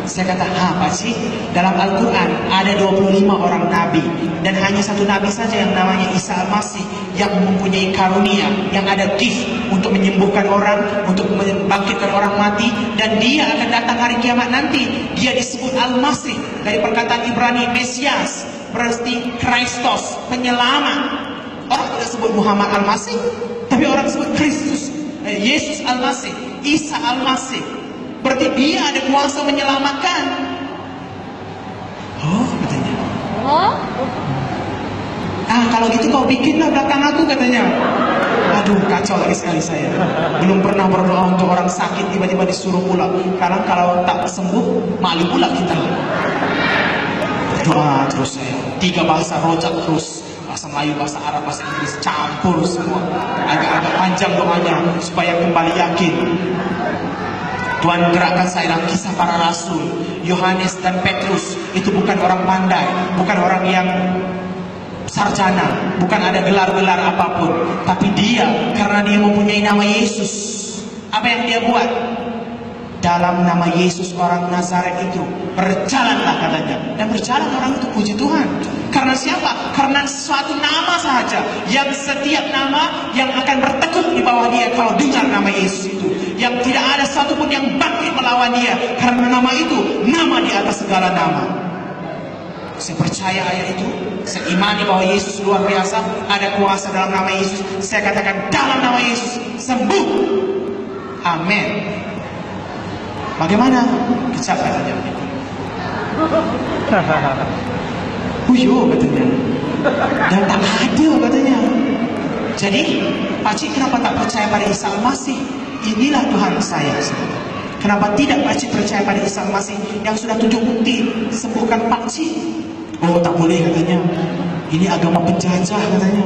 Saya kata, pakcik, dalam Al-Quran ada 25 orang nabi, dan hanya satu nabi saja yang namanya Isa Al-Masih yang mempunyai karunia, yang ada gift untuk menyembuhkan orang, untuk membangkitkan orang mati, dan dia akan datang hari kiamat nanti. Dia disebut Al-Masih dari perkataan Ibrani Mesias, berarti Kristus, penyelamat. Orang tidak sebut Muhammad Al-Masih, tapi orang sebut Kristus, Yesus Al-Masih, Isa Al-Masih. Berarti dia ada kuasa menyelamatkan. Oh, katanya. Kalau gitu kau bikinlah belakang aku, katanya. Aduh, kacau lagi sekali saya. Belum pernah berdoa untuk orang sakit, tiba-tiba disuruh pula. Karena kalau tak sembuh, malu pula kita. Doa terus saya. 3 bahasa rojak terus. Bahasa Melayu, bahasa Arab, bahasa Inggris, campur semua. Agak-agak panjang doanya supaya kembali yakin. Tuhan gerakkan saya dalam kisah para rasul. Yohanes dan Petrus itu bukan orang pandai, bukan orang yang sarjana, bukan ada gelar-gelar apapun, tapi dia, karena dia mempunyai nama Yesus, apa yang dia buat? Dalam nama Yesus orang Nazaret itu berjalanlah, katanya. Dan berjalan orang itu, puji Tuhan. Karena siapa? Karena suatu nama saja, yang setiap nama yang akan bertekuk di bawah dia kalau dengar nama Yesus itu, yang tidak ada satupun yang bangkit melawan dia, karena nama itu nama di atas segala nama. Saya percaya ayat itu, saya imani bahwa Yesus luar biasa, ada kuasa dalam nama Yesus. Saya katakan dalam nama Yesus sembuh. Amin. Bagaimana? Kecap, katanya. Uyo, katanya. Dan tak ada, katanya. Jadi, pakcik kenapa tak percaya pada Isa Al-Masih? Inilah Tuhan saya. Kenapa tidak pakcik percaya pada Isa Al-Masih yang sudah tunjuk bukti sembuhkan pakcik? Oh, tak boleh, katanya. Ini agama penjajah, katanya.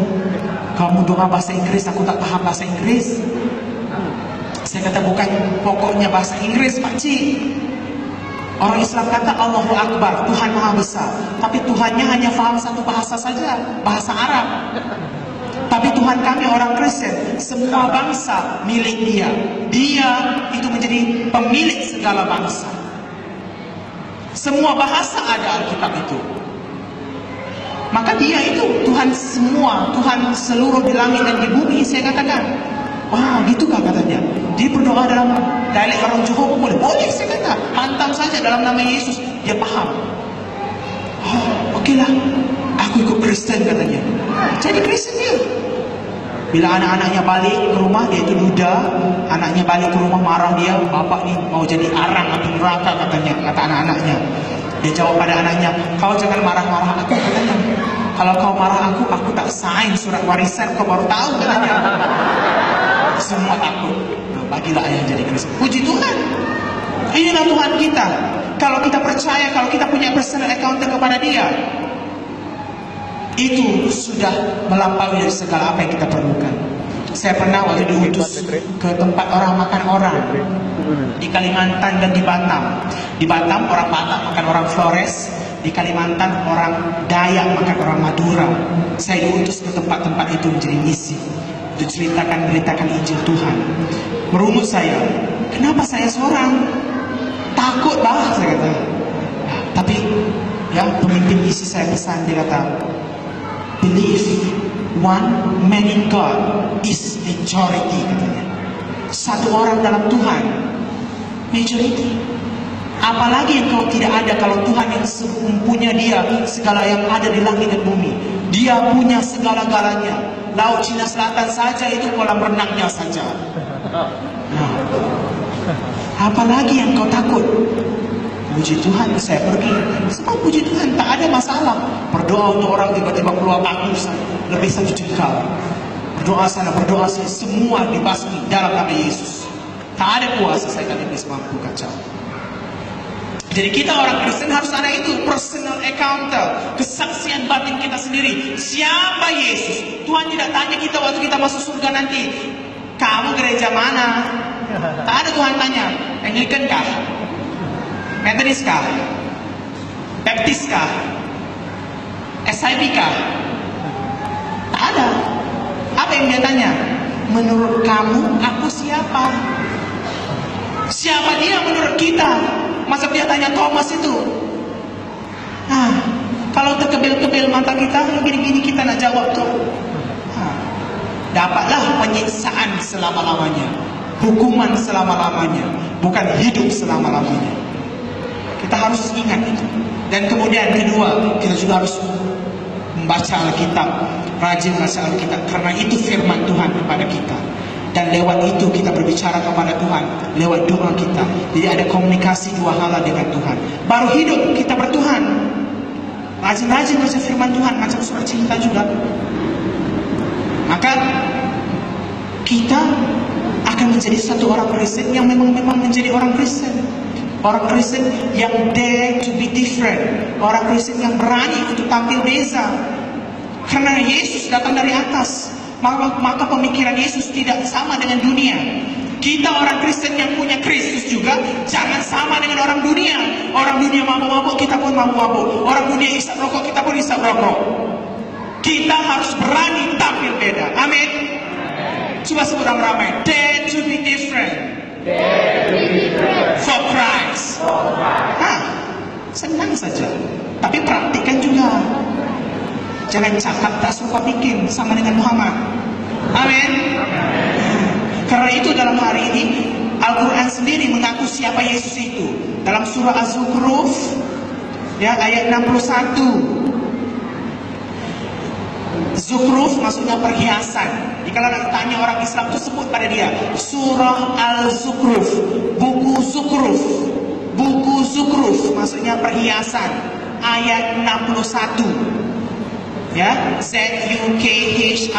Kamu doa bahasa Inggris, aku tak paham bahasa Inggris. Saya kata bukan pokoknya bahasa Inggris, pakcik. Orang Islam kata Allahu Akbar, Tuhan Maha Besar. Tapi Tuhannya hanya faham satu bahasa saja, bahasa Arab. Tapi Tuhan kami orang Kristen, semua bangsa milik dia. Dia itu menjadi pemilik segala bangsa. Semua bahasa ada Alkitab itu. Maka dia itu Tuhan semua, Tuhan seluruh di langit dan di bumi. Saya katakan, wah, gitukah, katanya. Dia berdoa dalam dialek orang Johor pun boleh. Boleh, saya kata. Hantam saja dalam nama Yesus. Dia paham. Oh, okeylah. Aku ikut Kristen, katanya. Jadi Kristen dia. Bila anak-anaknya balik ke rumah, dia itu duda. Anaknya balik ke rumah marah dia. Bapak ni mau jadi arang api neraka, katanya. Kata anak-anaknya. Dia jawab pada anaknya, kau jangan marah-marah aku, katanya. Kalau kau marah aku tak sign surat warisan, kau baru tahu, katanya. Semua takut. Bagilah ayah jadi Kristen. Puji Tuhan. Inilah Tuhan kita. Kalau kita percaya, kalau kita punya personal accountant kepada dia, itu sudah melampaui dari segala apa yang kita perlukan. Saya pernah waktu diutus ke tempat orang makan orang di Kalimantan dan di Batam. Di Batam orang Batak makan orang Flores, di Kalimantan orang Dayak makan orang Madura. Saya diutus ke tempat-tempat itu menjadi misi, untuk beritakan Injil Tuhan. Merunut saya, kenapa saya seorang? Takut bah, saya kata. Tapi ya, pemimpin misi saya pesan, dia kata, believe one man in God is majority, katanya. Satu orang dalam Tuhan, majority. Apalagi yang kau tidak ada kalau Tuhan yang punya dia segala yang ada di langit dan bumi. Dia punya segala-galanya. Laut Cina Selatan saja itu kolam renangnya saja. Nah, apalagi yang kau takut? Puji Tuhan, saya pergi. Sebab puji Tuhan tak ada masalah. Berdoa untuk orang tiba-tiba keluar batu lebih 1 jengkal. Berdoa sana, berdoa sini, semua dibasmi dalam nama Yesus. Tak ada kuasa saya kata iblis mampu kacau. Jadi kita orang Kristen harus ada itu, personal encounter, kesaksian batin kita sendiri. Siapa Yesus? Tuhan tidak tanya kita waktu kita masuk surga nanti, kamu gereja mana? Tak ada Tuhan tanya, Anglican kah? Methodist kah? Baptist kah? SIB kah? Tak ada. Apa yang dia tanya? Menurut kamu, aku siapa? Siapa dia menurut kita? Masa dia tanya Thomas itu? Kalau terkebil-kebil mata kita, gini-gini kita nak jawab tuh. Dapatlah penyiksaan selama-lamanya, hukuman selama-lamanya, bukan hidup selama-lamanya. Kita harus ingat itu. Dan kemudian kedua, kita juga harus membaca Alkitab, rajin membaca Alkitab, karena itu firman Tuhan kepada kita. Dan lewat itu kita berbicara kepada Tuhan, lewat doa kita. Jadi ada komunikasi dua hal dengan Tuhan. Baru hidup kita bertuhan. Rajin-rajin baca firman Tuhan, macam surat cinta juga. Maka kita akan menjadi satu orang Kristen yang memang menjadi orang Kristen. Orang Kristen yang dare to be different. Orang Kristen yang berani untuk tampil beza. Karena Yesus datang dari atas. Maka pemikiran Yesus tidak sama dengan dunia. Kita orang Kristen yang punya Kristus juga jangan sama dengan orang dunia. Orang dunia mabuk-mabuk, kita pun mabuk-mabuk. Orang dunia isap rokok, kita pun isap rokok. Kita harus berani tampil beda. Amin. Coba sebut ramai-ramai. Dare to be different. For Christ. Senang saja. Tapi praktikkan juga. Jangan cakap tak suka bikin sama dengan Muhammad. Amin. Karena itu dalam hari ini Al-Quran sendiri mengaku siapa Yesus itu. Dalam surah Az-Zukhruf ya, ayat 61. Zukhruf maksudnya perhiasan. Jika nak tanya orang Islam itu sebut pada dia surah Al-Zukhruf, buku Zukhruf. Buku Zukhruf maksudnya perhiasan. Ayat 61. Ya, Zukhruf,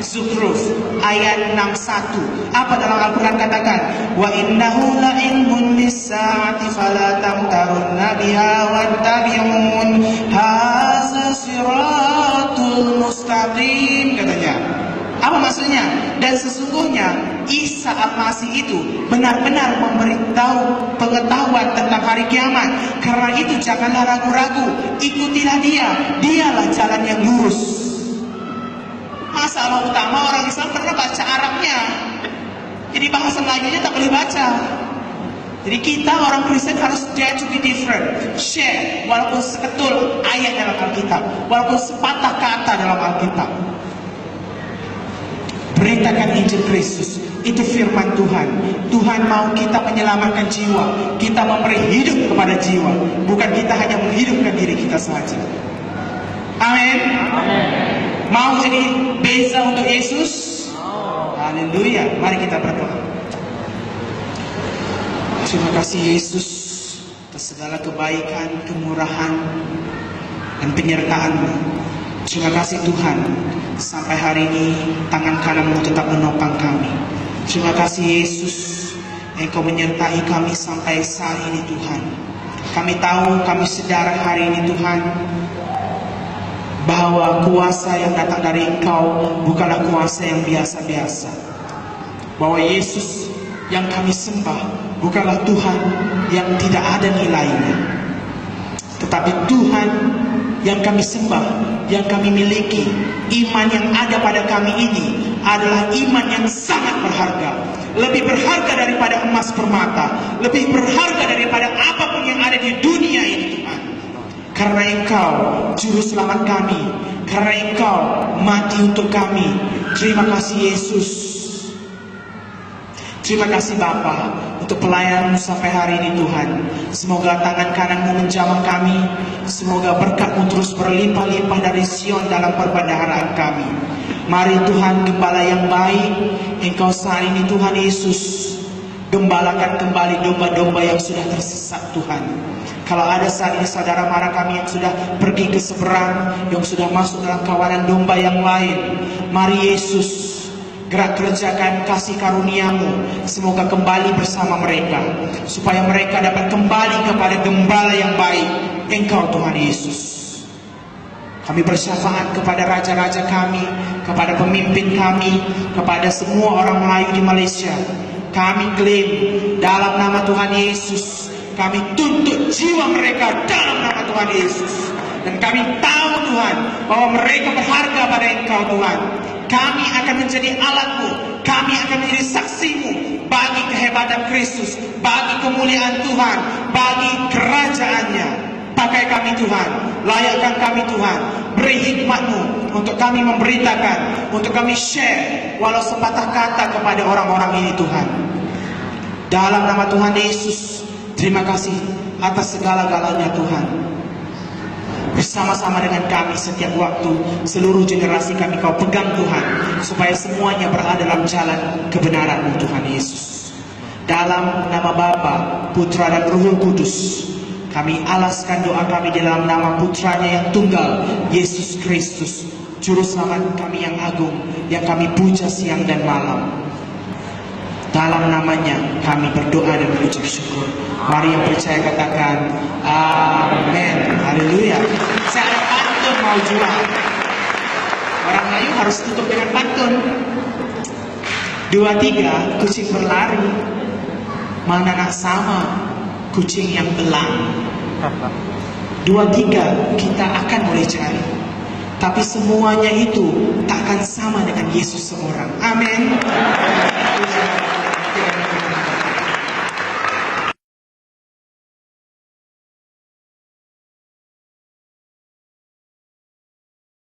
Zukhruf ayat 61. Apa dalam Al-Quran katakan? Wa innahu la ilmun lis-saati fala tamtarunna biha wattabi'un hadza siratul mustaqim, katanya. Apa maksudnya? Dan sesungguhnya Isa Al-Masih itu benar-benar memberitahu pengetahuan tentang hari kiamat. Karena itu janganlah ragu-ragu, ikutilah dia. Dialah jalan yang lurus. Masalah utama orang Islam pernah baca Arabnya, jadi bahasa Melayu tak boleh baca. Jadi kita orang Kristen harus dare to be different. Share walaupun seketul ayat dalam Alkitab, walaupun sepatah kata dalam Alkitab. Beritakan Injil Kristus. Itu firman Tuhan. Tuhan mau kita menyelamatkan jiwa. Kita memberi hidup kepada jiwa. Bukan kita hanya menghidupkan diri kita saja. Amin. Mau jadi beza untuk Yesus? Haleluya. Mari kita berdoa. Terima kasih Yesus atas segala kebaikan, kemurahan, dan penyertaan-Mu. Terima kasih Tuhan, sampai hari ini tangan kanan-Mu tetap menopang kami. Terima kasih Yesus, Engkau menyertai kami sampai saat ini Tuhan. Kami tahu, kami sadar hari ini Tuhan, bahwa kuasa yang datang dari Engkau bukanlah kuasa yang biasa-biasa. Bahwa Yesus yang kami sembah bukanlah Tuhan yang tidak ada nilainya, tetapi Tuhan yang kami sembah, yang kami miliki. Iman yang ada pada kami ini adalah iman yang sangat berharga. Lebih berharga daripada emas permata, lebih berharga daripada apapun yang ada di dunia ini Tuhan. Karena Engkau juru selamat kami, karena Engkau mati untuk kami. Terima kasih Yesus. Terima kasih Bapa untuk pelayanan sampai hari ini Tuhan. Semoga tangan kanan-Mu menjamah kami. Semoga berkat-Mu terus berlimpah-limpah dari Sion dalam perbendaharaan kami. Mari Tuhan Gembala yang baik, Engkau saat ini Tuhan Yesus gembalakan kembali domba-domba yang sudah tersesat Tuhan. Kalau ada saat ini saudara mara kami yang sudah pergi ke seberang, yang sudah masuk dalam kawanan domba yang lain, mari Yesus gerak kerjakan kasih karuniamu, semoga kembali bersama mereka, supaya mereka dapat kembali kepada gembala yang baik, Engkau Tuhan Yesus. Kami bersyafaat kepada raja-raja kami, kepada pemimpin kami, kepada semua orang Melayu di Malaysia. Kami klaim dalam nama Tuhan Yesus, kami tuntut jiwa mereka dalam nama Tuhan Yesus. Dan kami tahu Tuhan bahwa mereka berharga pada Engkau Tuhan. Kami akan menjadi alat-Mu, kami akan menjadi saksi-Mu bagi kehebatan Kristus, bagi kemuliaan Tuhan, bagi kerajaan-Nya. Pakai kami Tuhan, layakkan kami Tuhan, beri hikmat-Mu untuk kami memberitakan, untuk kami share walau sepatah kata kepada orang-orang ini Tuhan. Dalam nama Tuhan Yesus, terima kasih atas segala-galanya Tuhan. Bersama-sama dengan kami setiap waktu, seluruh generasi kami Kau pegang Tuhan, supaya semuanya berada dalam jalan kebenaran-Mu Tuhan Yesus. Dalam nama Bapa, Putra dan Roh Kudus, kami alaskan doa kami di dalam nama Putranya yang tunggal, Yesus Kristus, Juru Selamat kami yang agung, yang kami puja siang dan malam. Dalam namanya kami berdoa dan mengucap syukur. Mari yang percaya katakan amin. Haleluya. Saya ada pantun mau jual. Orang Melayu harus tutup dengan pantun. 2, 3 kucing berlari, mana nak sama kucing yang elang. 2, 3 kita akan boleh cari, tapi semuanya itu tak akan sama dengan Yesus seorang. Amin.